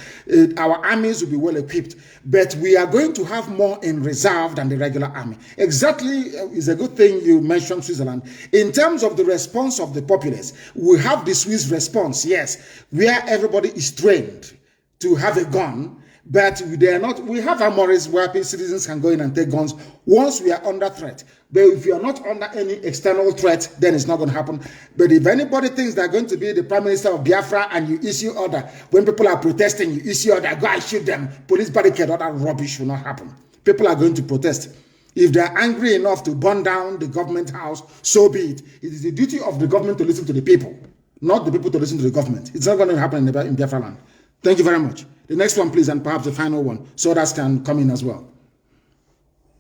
Our armies will be well equipped. But we are going to have more in reserve than the regular army. Exactly, is a good thing you mentioned Switzerland. In terms of the response of the populace, we have the Swiss response, yes, where everybody is trained to have a gun. But they are not. We have armories where citizens can go in and take guns once we are under threat. But if you are not under any external threat, then it's not going to happen. But if anybody thinks they're going to be the Prime Minister of Biafra and you issue order, when people are protesting, you issue order, go and shoot them, police barricade, all that rubbish will not happen. People are going to protest. If they're angry enough to burn down the government house, so be it. It is the duty of the government to listen to the people, not the people to listen to the government. It's not going to happen in Biafra land. Thank you very much. The next one, please, and perhaps the final one, so others can come in as well.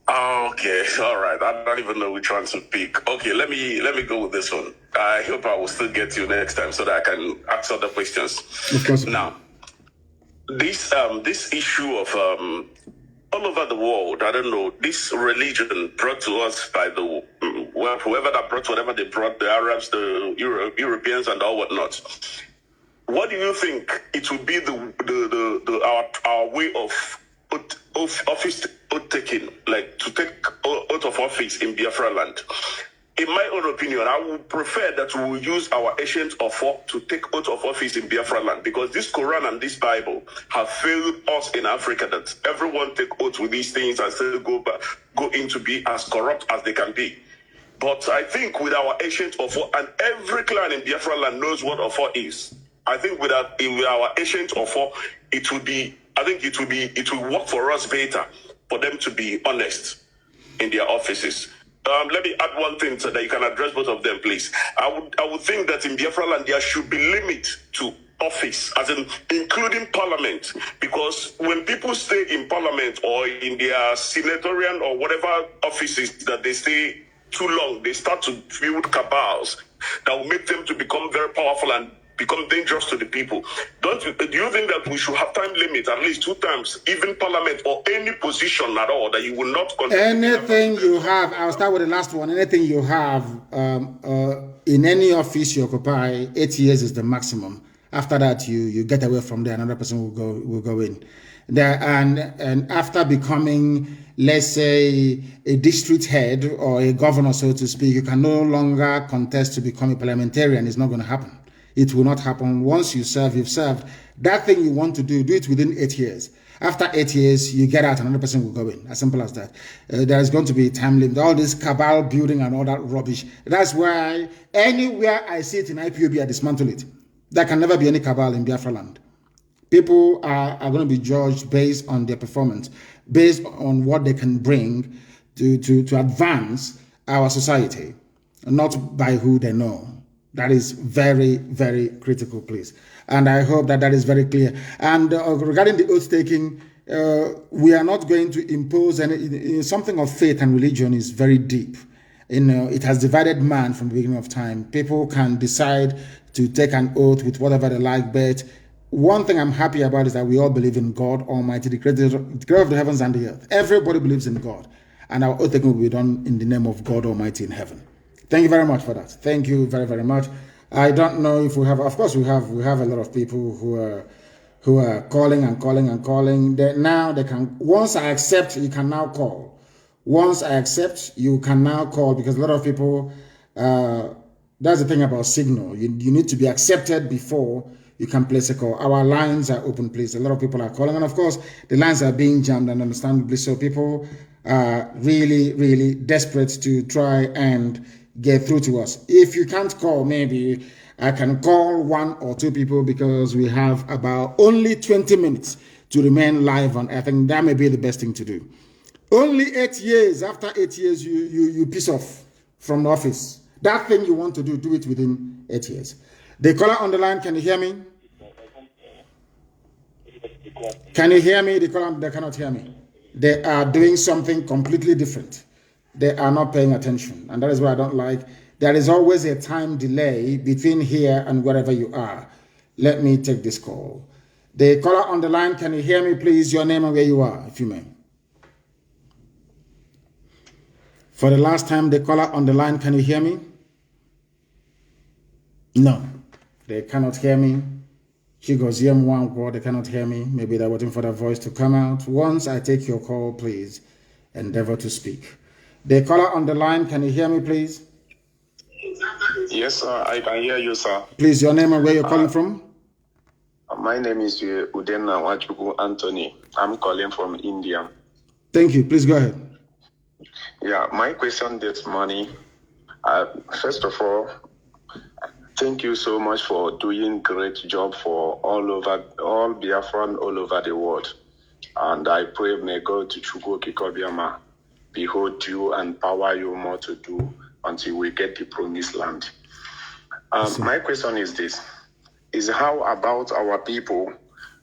Okay, all right. I don't even know which one to pick. Okay, let me go with this one. I hope I will still get you next time so that I can ask other questions. Of course. Now, this issue of all over the world, I don't know, this religion brought to us by the whoever that brought whatever they brought, the Arabs, the Europeans, and all whatnot. What do you think it will be our way of office taking, like to take oath of office in Biafra land? In my own opinion, I would prefer that we will use our ancient offer to take oath of office in Biafra land, because this Quran and this Bible have failed us in Africa, that everyone take oath with these things and still go in to be as corrupt as they can be. But I think with our ancient offer, and every clan in Biafra land knows what offer is. I think with our ancient offer, it will work for us better for them to be honest in their offices. Let me add one thing so that you can address both of them, please. I would think that in Biafra land there should be limit to office, as in including parliament, because when people stay in parliament or in their senatorial or whatever offices that they stay too long, they start to build cabals that will make them to become very powerful and become dangerous to the people. Do you think that we should have time limit at least 2 times, even parliament or any position at all, that you will not anything you have? I'll start with the last one. Anything you have in any office you occupy, 8 years is the maximum. After that, you get away from there. Another person will go in there, and after becoming, let's say, a district head or a governor, so to speak, you can no longer contest to become a parliamentarian. It's not going to happen. It will not happen. Once you serve, you've served. That thing you want to do it within 8 years. After 8 years, you get out, another person will go in. As simple as that. There is going to be a time limit. All this cabal building and all that rubbish. That's why anywhere I see it in IPOB, I dismantle it. There can never be any cabal in Biafra land. People are going to be judged based on their performance, based on what they can bring to advance our society, not by who they know. That is very, very critical, please. And I hope that is very clear. And regarding the oath taking, we are not going to impose any. Something of faith and religion is very deep. It has divided man from the beginning of time. People can decide to take an oath with whatever they like, but one thing I'm happy about is that we all believe in God Almighty, the creator of the heavens and the earth. Everybody believes in God. And our oath taking will be done in the name of God Almighty in heaven. Thank you very much for that. Thank you very, very much. I don't know if we have, of course we have a lot of people who are calling and calling and calling. Now they can, once I accept, you can now call. Once I accept, you can now call, because a lot of people, that's the thing about Signal. You need to be accepted before you can place a call. Our lines are open, please. A lot of people are calling, and of course the lines are being jammed, and understandably so. People are really, really desperate to try and get through to us. If you can't call, maybe I can call 1 or 2 people, because we have about only 20 minutes to remain live on. I think that may be the best thing to do. Only 8 years. After 8 years, you piss off from the office. That thing you want to do it within 8 years. The caller on the line, can you hear me? Can you hear me? The caller, they cannot hear me. They are doing something completely different. They are not paying attention, and that is what I don't like. There is always a time delay between here and wherever you are. Let me take this call. The caller on the line, can you hear me, please? Your name and where you are, if you may. For the last time, the caller on the line, can you hear me? No, they cannot hear me. She goes, they cannot hear me. Maybe they're waiting for the voice to come out. Once I take your call, please endeavor to speak. The caller on the line, can you hear me, please? Yes, sir, I can hear you, sir. Please, your name and where you're calling from? My name is Udenna Wachuku Anthony. I'm calling from India. Thank you. Please go ahead. Yeah, my question this morning, first of all, thank you so much for doing great job for all Biafran all over the world. And I pray may God to Chugo Kikobiama behold you and power you more to do until we get the promised land. My question is this, is how about our people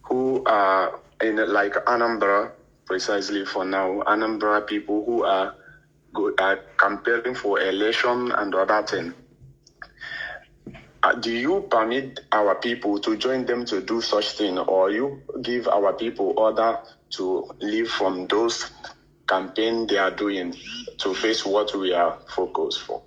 who are in like Anambra, precisely for now, Anambra people who are campaigning for election and other thing. Do you permit our people to join them to do such thing, or you give our people order to leave from those campaign they are doing to face what we are focused for?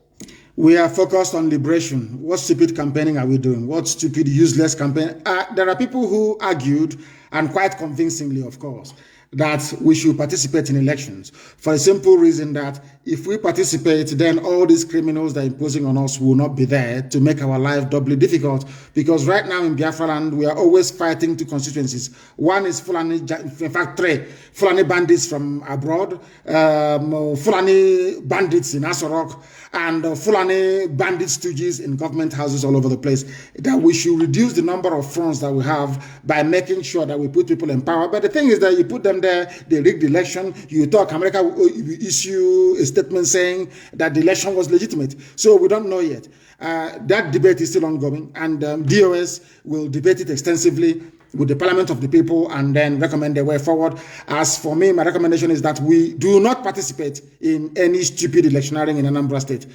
We are focused on liberation. What stupid campaigning are we doing? What stupid, useless campaign? There are people who argued, and quite convincingly, of course, that we should participate in elections for the simple reason that if we participate, then all these criminals that are imposing on us will not be there to make our life doubly difficult. Because right now in Biafra land, we are always fighting two constituencies. One is Fulani, in fact, three Fulani bandits from abroad, Fulani bandits in Asorok, and Fulani bandit stooges in government houses all over the place. That we should reduce the number of fronts that we have by making sure that we put people in power. But the thing is that you put them there, they rig the election, you talk, America will issue a statement saying that the election was legitimate. So we don't know yet. That debate is still ongoing, and DOS will debate it extensively with the Parliament of the People and then recommend the way forward. As for me, my recommendation is that we do not participate in any stupid electioneering in Anambra State.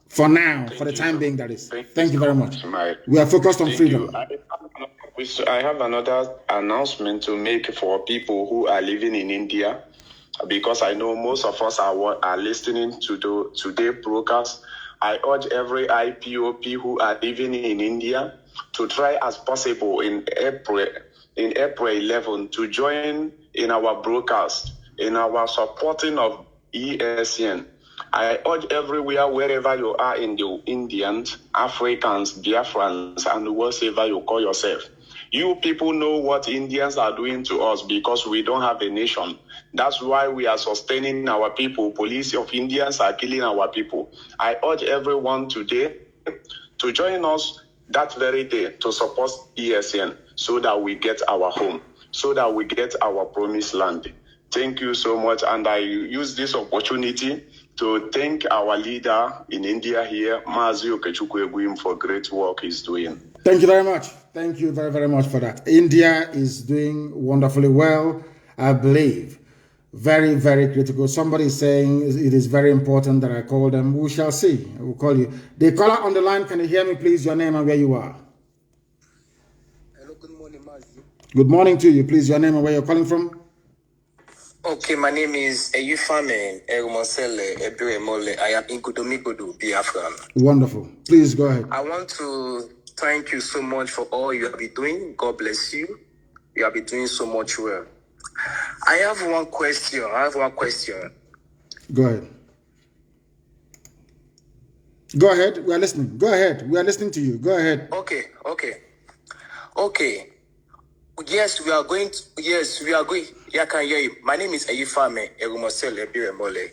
For now, for the time being, that is. Thank you very much. We are focused on freedom. I have another announcement to make for people who are living in India, because I know most of us are listening to today's broadcast. I urge every IPOP who are living in India to try as possible in April 11 to join in our broadcast, in our supporting of ESN. I urge everywhere, wherever you are in the Indians, Africans, Biafrans, and whatever you call yourself. You people know what Indians are doing to us because we don't have a nation. That's why we are sustaining our people. Police of Indians are killing our people. I urge everyone today to join us that very day to support ESN so that we get our home, so that we get our promised land. Thank you so much. And I use this opportunity to thank our leader in India here, Mazi Nnamdi, for great work he's doing. Thank you very much. Thank you very, very much for that. India is doing wonderfully well, I believe. Very, very critical. Somebody is saying it is very important that I call them. We shall see. I will call you. The caller on the line, can you hear me, please? Your name and where you are. Hello, good morning, Mazi. Good morning to you. Please, your name and where you're calling from. Okay, my name is Eyufame Erumosele Ebiremole. I am in Gudomigodo, Biafra. Wonderful. Please go ahead. I want to thank you so much for all you have been doing. God bless you. You have been doing so much well. I have one question. Go ahead. Go ahead. We are listening. Go ahead. We are listening to you. Go ahead. Okay. Yes, we are going. Yeah, I can hear you. My name is Eyufame Erumosele Ebiremole.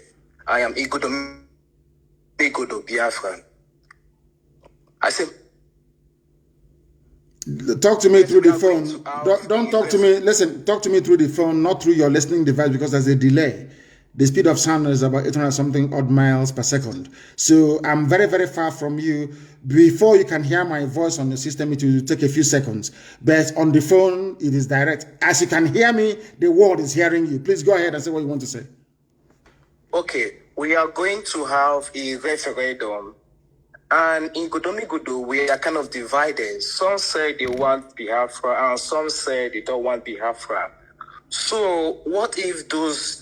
I am Igodo Biafra. I said, talk to me through the phone. Don't talk to me. Listen, talk to me through the phone, not through your listening device, because there's a delay. The speed of sound is about 800 something odd miles per second. So I'm very, very far from you. Before you can hear my voice on the system, it will take a few seconds. But on the phone, it is direct. As you can hear me, the world is hearing you. Please go ahead and say what you want to say. Okay, we are going to have a referendum. And in Gudomigodo, we are kind of divided. Some say they want Biafra, and some say they don't want Biafra. So what if those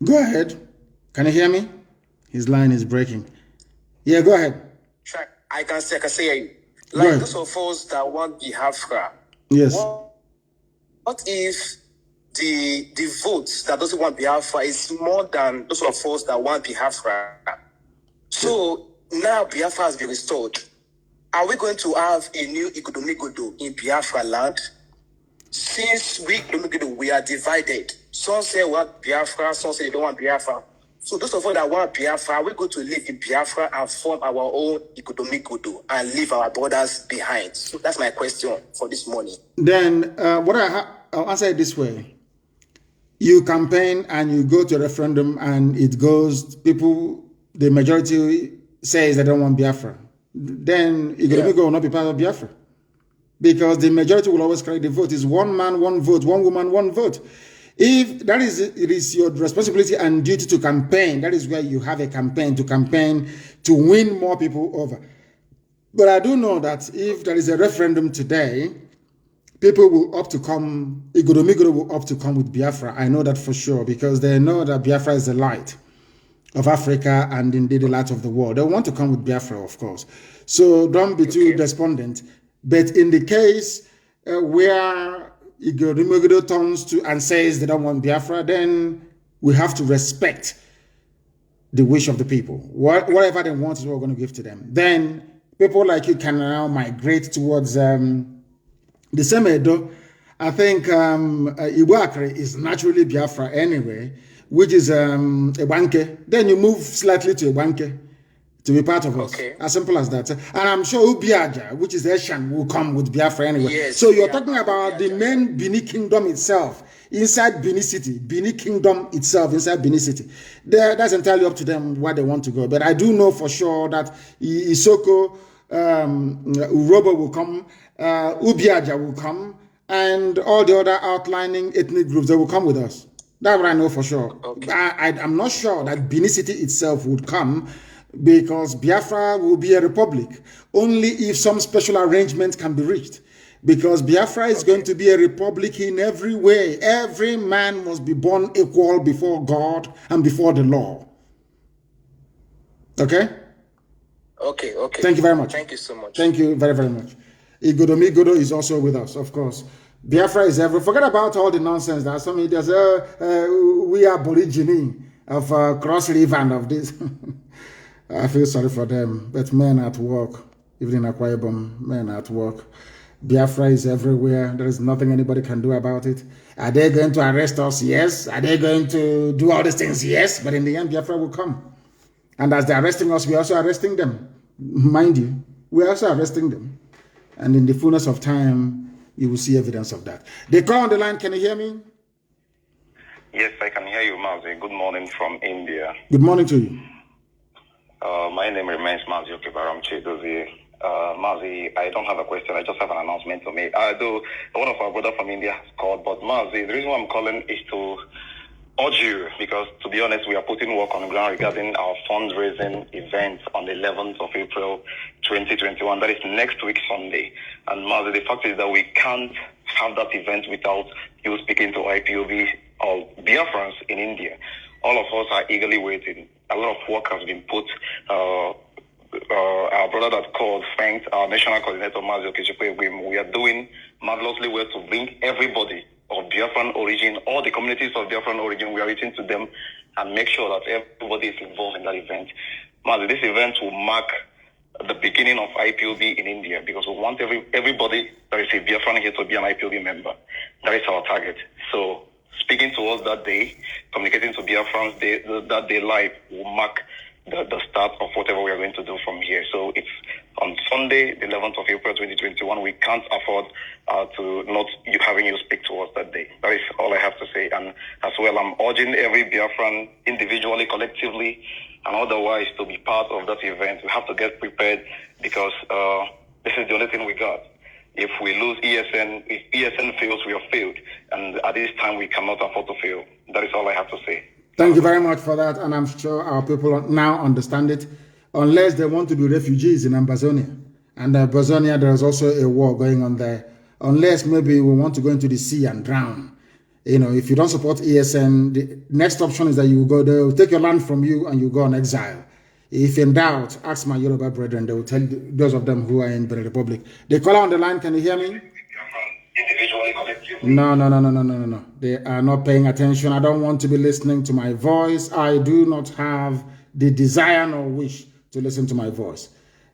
Go ahead. Can you hear me? His line is breaking. Yeah, go ahead. I can say you. Go Like ahead. those of us that want Biafra. Yes. What if the votes that doesn't want Biafra is more than those of us that want Biafra? So now Biafra has been restored. Are we going to have a new Igudomigodo in Biafra land? Since we are divided. Some say we want Biafra, some say they don't want Biafra. So those of us that want Biafra, we're going to live in Biafra and form our own Igudomigodo and leave our borders behind. So that's my question for this morning. Then I'll answer it this way. You campaign and you go to a referendum and it goes, the majority says they don't want Biafra. Then Igudomigodo will not be part of Biafra. Because the majority will always carry the vote. It's one man, one vote, one woman, one vote. If that is, it is your responsibility and duty to campaign. That is where you have a campaign to win more people over. But I do know that if there is a referendum today, people will opt to come, Igudomigodo will opt to come with Biafra. I know that for sure because they know that Biafra is the light of Africa and indeed the light of the world. They want to come with Biafra, of course. So don't be too despondent. But in the case where Igudomigodo turns to and says they don't want Biafra, then we have to respect the wish of the people. Whatever they want is what we're going to give to them. Then people like you can now migrate towards the same Edo. I think Ibuakre is naturally Biafra anyway, which is Ebanke. Then you move slightly to Ebanke to be part of us. As simple as that. And I'm sure Ubiaja, which is Eshan, will come with Biafra anyway. Yes, so you're talking about the main Bini Kingdom itself, inside Bini City, Bini Kingdom itself, inside Bini City. That's entirely up to them where they want to go. But I do know for sure that Isoko, Urobo will come, Ubiaja will come, and all the other outlining ethnic groups, they will come with us. That's what I know for sure. I'm not sure that Bini City itself would come, because Biafra will be a republic only if some special arrangement can be reached. Because Biafra is going to be a republic in every way. Every man must be born equal before God and before the law. Okay? Okay. Thank you very much. Thank you so much. Thank you very, very much. Igudomigodo is also with us, of course. Biafra is ever. Forget about all the nonsense that some media say, we are Aborigine of Cross River and of this. I feel sorry for them, but men at work, even in Akwa Ibom, men at work. Biafra is everywhere. There is nothing anybody can do about it. Are they going to arrest us? Yes. Are they going to do all these things? Yes. But in the end, Biafra will come. And as they're arresting us, we're also arresting them. Mind you, we're also arresting them. And in the fullness of time, you will see evidence of that. They call on the line. Can you hear me? Yes, I can hear you, Mazi. Good morning from India. Good morning to you. My name remains Mazi Okebaram Chedozie. Mazi, I don't have a question. I just have an announcement to make. Though one of our brothers from India has called, but Mazi, the reason why I'm calling is to urge you, because to be honest, we are putting work on the ground regarding our fundraising event on the 11th of April 2021. That is next week, Sunday. And Mazi, the fact is that we can't have that event without you speaking to IPOB or Biafrans in India. All of us are eagerly waiting. A lot of work has been put. Our brother that called thanked our national coordinator, Mazi Okechukwu. We are doing marvelously well to bring everybody of Biafran origin, all the communities of Biafran origin, we are reaching to them and make sure that everybody is involved in that event. Mazi, this event will mark the beginning of IPOB in India, because we want everybody that is a Biafran here to be an IPOB member. That is our target. So speaking to us that day, communicating to Biafrans that day live will mark the start of whatever we are going to do from here. So it's on Sunday, the 11th of April 2021. We can't afford to not having you speak to us that day. That is all I have to say. And as well, I'm urging every Biafran individually, collectively, and otherwise to be part of that event. We have to get prepared, because this is the only thing we got. If we lose ESN, if ESN fails, we have failed. And at this time, we cannot afford to fail. That is all I have to say. Thank you very much for that. And I'm sure our people now understand it, unless they want to be refugees in Amazonia. And in Amazonia, there is also a war going on there. Unless maybe we want to go into the sea and drown. if you don't support ESN, the next option is that you go, they'll take your land from you and you go on exile. If in doubt, ask my Yoruba brethren. They will tell those of them who are in the Republic. The caller on the line, can you hear me? No. They are not paying attention. I don't want to be listening to my voice. I do not have the desire nor wish to listen to my voice.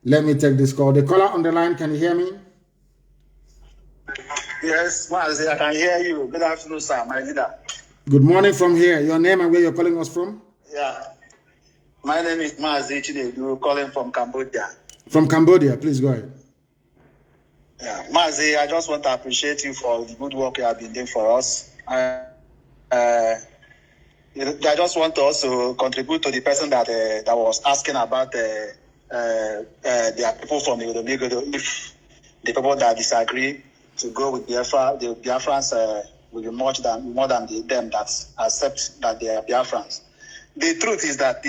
Let me take this call. The caller on the line, can you hear me? Yes, Mazi, I can hear you. Good afternoon, sir, my leader. Good morning from here. Your name and where you're calling us from? Yeah. My name is Mazi Nnamdi, calling from Cambodia. From Cambodia, please go ahead. Yeah, Mazi, I just want to appreciate you for the good work you have been doing for us. I just want to also contribute to the person that was asking about the people from Igodo. If the people that disagree to go with Biafra, the Biafrans will be more than them that accept that they are Biafrans. The truth is that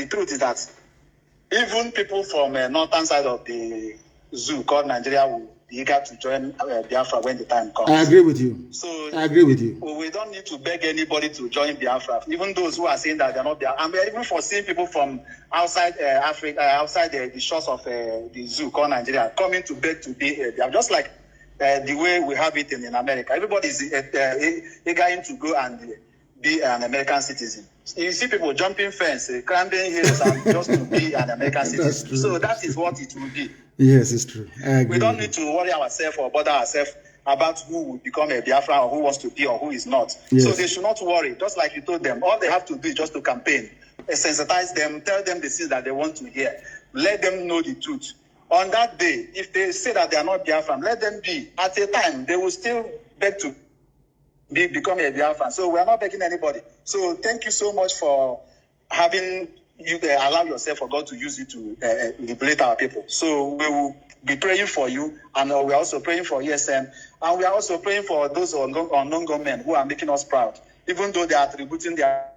even people from northern side of the zoo called Nigeria will be eager to join Biafra when the time comes. I agree with you. I agree with you. We don't need to beg anybody to join Biafra. Even those who are saying that they're not Biafra. And we're even foreseeing people from outside Africa, outside the shores of the zoo called Nigeria, coming to beg to be Biafra. Just like the way we have it in America. Everybody is eager to go and be an American citizen. You see people jumping fence, climbing hills, and just to be an American citizen. So that is what it will be. Yes, it's true. I agree. We don't need to worry ourselves or bother ourselves about who will become a Biafra or who wants to be or who is not. Yes. So they should not worry. Just like you told them, all they have to do is just to campaign, sensitize them, tell them the things that they want to hear, let them know the truth. On that day, if they say that they are not Biafran, let them be. At a time, they will still beg to become a Biafran. So we are not begging anybody. So thank you so much for having you allow yourself for God to use you to liberate our people. So we will be praying for you, and we are also praying for ESM, and we are also praying for those unknown government who are making us proud, even though they are attributing their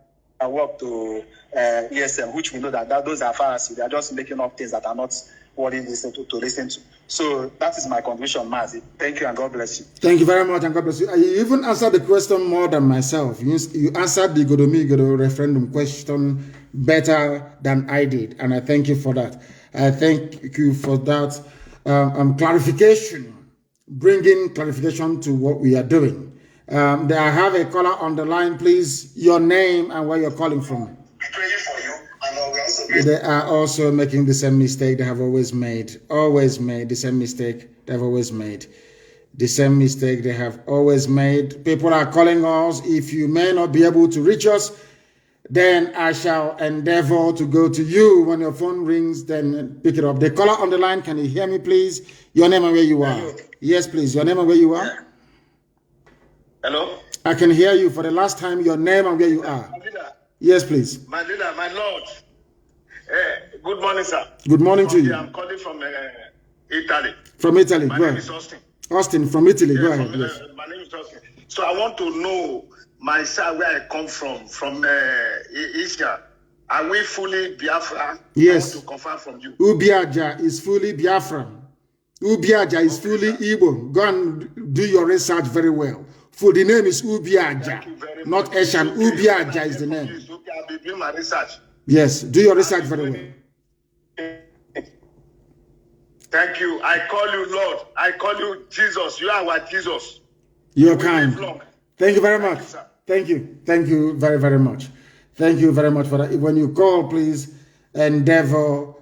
work to ESM, which we know that those are Pharisees. They are just making up things that are not worthy to listen to. So that is my conclusion, Mazi. Thank you and God bless you. Thank you very much and God bless you. You even answered the question more than myself. You answered the Godomi referendum question better than I did, and I thank you for that. I thank you for that clarification, bringing clarification to what we are doing. I have a caller on the line, please. Your name and where you're calling from. They are also making the same mistake they have always made. The same mistake they have always made. The same mistake they have always made. People are calling us. If you may not be able to reach us, then I shall endeavor to go to you. When your phone rings, then pick it up. The caller on the line, can you hear me, please? Your name and where you are. Hello. Yes, please. Your name and where you are. Hello? I can hear you for the last time. Your name and where you are. Yes, please. My leader, my lord. Good morning, sir. Good morning to you. I'm calling from Italy. From Italy, my go name ahead. Is Austin. Austin, from Italy, go ahead. Yes. My name is Austin. So I want to know my side where I come from Asia. Are we fully Biafra? Yes. I want to confirm from you. Ubiaja is fully Biafran. Ubiaja is fully Igbo. Go and do your research very well. For the name is Ubiaja, not Eshan. Ubiaja is the name. I'll be doing my research. Yes, do your research very well. Thank you. I call you Lord. I call you Jesus. You are our Jesus. You're kind. Thank you very much. Thank you. Thank you very, very much. Thank you very much for that. When you call, please endeavor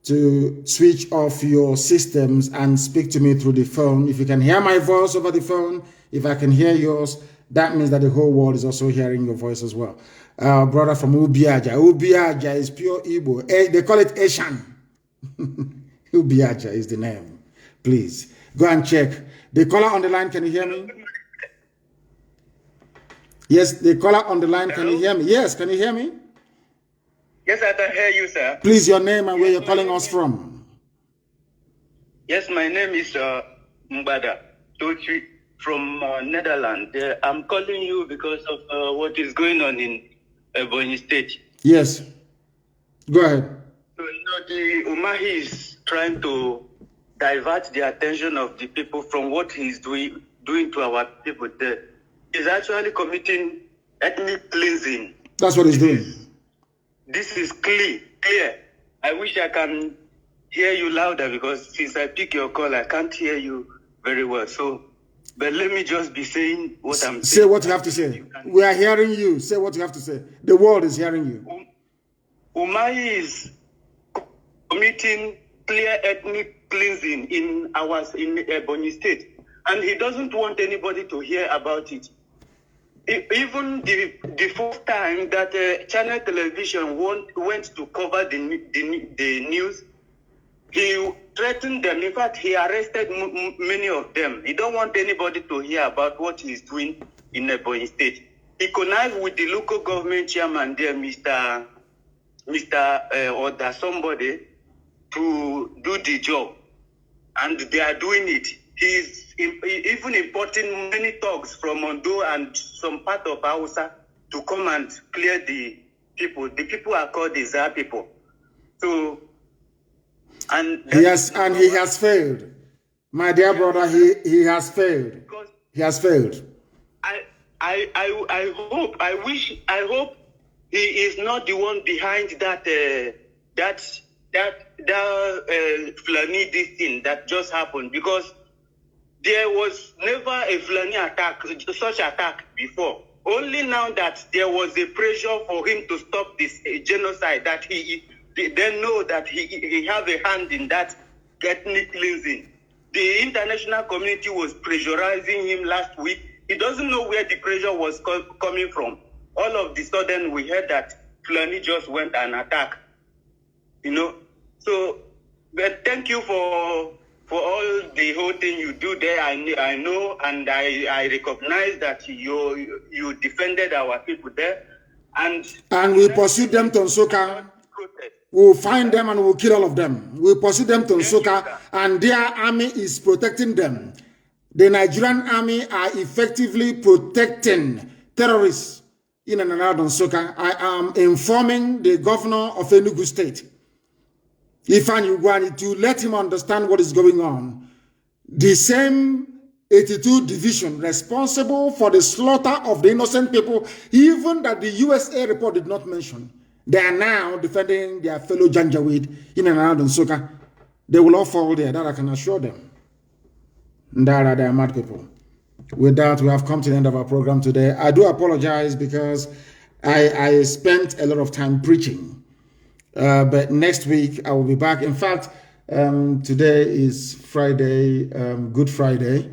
to switch off your systems and speak to me through the phone. If you can hear my voice over the phone, if I can hear yours, that means that the whole world is also hearing your voice as well. Brother from Ubiaja. Ubiaja is pure Igbo. They call it Eshan. Ubiaja is the name. Please go and check. The caller on the line, can you hear me? Yes, the caller on the line, can you hear me? Yes, can you hear me? Yes, I can hear you, sir. Please, your name and where you're calling us from. Yes, my name is Mbada Tochi from Netherlands. I'm calling you because of what is going on in Ebonyi State. Yes. Go ahead. So, the Umahi is trying to divert the attention of the people from what he's doing to our people there. He's actually committing ethnic cleansing. That's what he's doing. This is clear. I wish I can hear you louder because since I pick your call, I can't hear you very well. So, but let me just be saying what I'm saying. Say what you have to say. We are hearing you. Say what you have to say. The world is hearing you. Umahi is committing clear ethnic cleansing in Ebonyi State, and he doesn't want anybody to hear about it. Even the first time that Channel Television went to cover the news, he threatened them. In fact, he arrested many of them. He don't want anybody to hear about what he's doing in Ebonyi State. He connived with the local government chairman there, Mr. Or somebody, to do the job, and they are doing it. He's even importing many thugs from Ondo and some part of Hausa to come and clear the people. The people are called the Zar people. So, he has failed. My dear brother, he has failed. He has failed. I hope he is not the one behind that Fulani this thing that just happened, because there was never a Fulani attack, such attack before. Only now that there was a pressure for him to stop this genocide, that he then know that he have a hand in that ethnic cleansing. The international community was pressurizing him last week. He doesn't know where the pressure was coming from. All of the sudden, we heard that Fulani just went and attacked. So, but thank you for all the whole thing you do there. I know, and I recognize that you defended our people there, and we pursued them to Nsukka. We'll find them and we'll kill all of them. We'll pursue them to Nsukka, and their army is protecting them. The Nigerian army are effectively protecting terrorists in and around Nsukka. I am informing the governor of Enugu State, Ifeanyi Ugwuanyi, to let him understand what is going on. The same 82 division responsible for the slaughter of the innocent people, even that the USA report did not mention, they are now defending their fellow Janjaweed in and around Nsukka. They will all fall there, that I can assure them. Ndara, they are mad people. With that, we have come to the end of our program today. I do apologize because I spent a lot of time preaching. But next week, I will be back. In fact, today is Friday, Good Friday.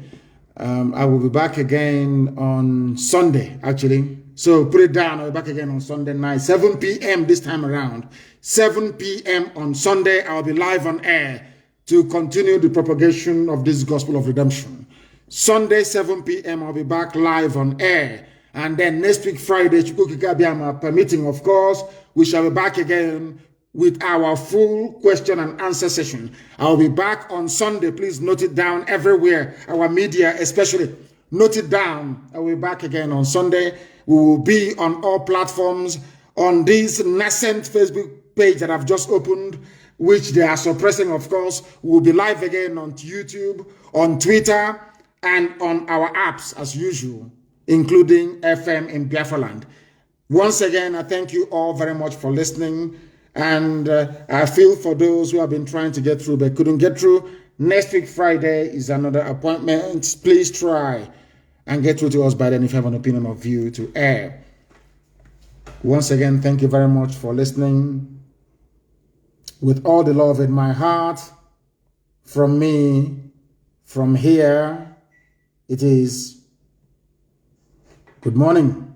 I will be back again on Sunday, actually. So put it down. I'll be back again on Sunday night, 7 p.m. this time around. 7 p.m. on Sunday, I'll be live on air to continue the propagation of this gospel of redemption. Sunday, 7 p.m., I'll be back live on air. And then next week, Friday, Chukwukikabiama permitting, of course, we shall be back again with our full question and answer session. I'll be back on Sunday. Please note it down everywhere. Our media, especially, note it down. I will be back again on Sunday. We will be on all platforms on this nascent Facebook page that I've just opened, which they are suppressing, of course. We'll be live again on YouTube, on Twitter, and on our apps as usual, including FM in Biafra land. Once again, I thank you all very much for listening. And I feel for those who have been trying to get through but couldn't get through. Next week, Friday, is another appointment. Please try and get through to us by then if you have an opinion or view to air. Once again, thank you very much for listening. With all the love in my heart, from me, from here, it is good morning.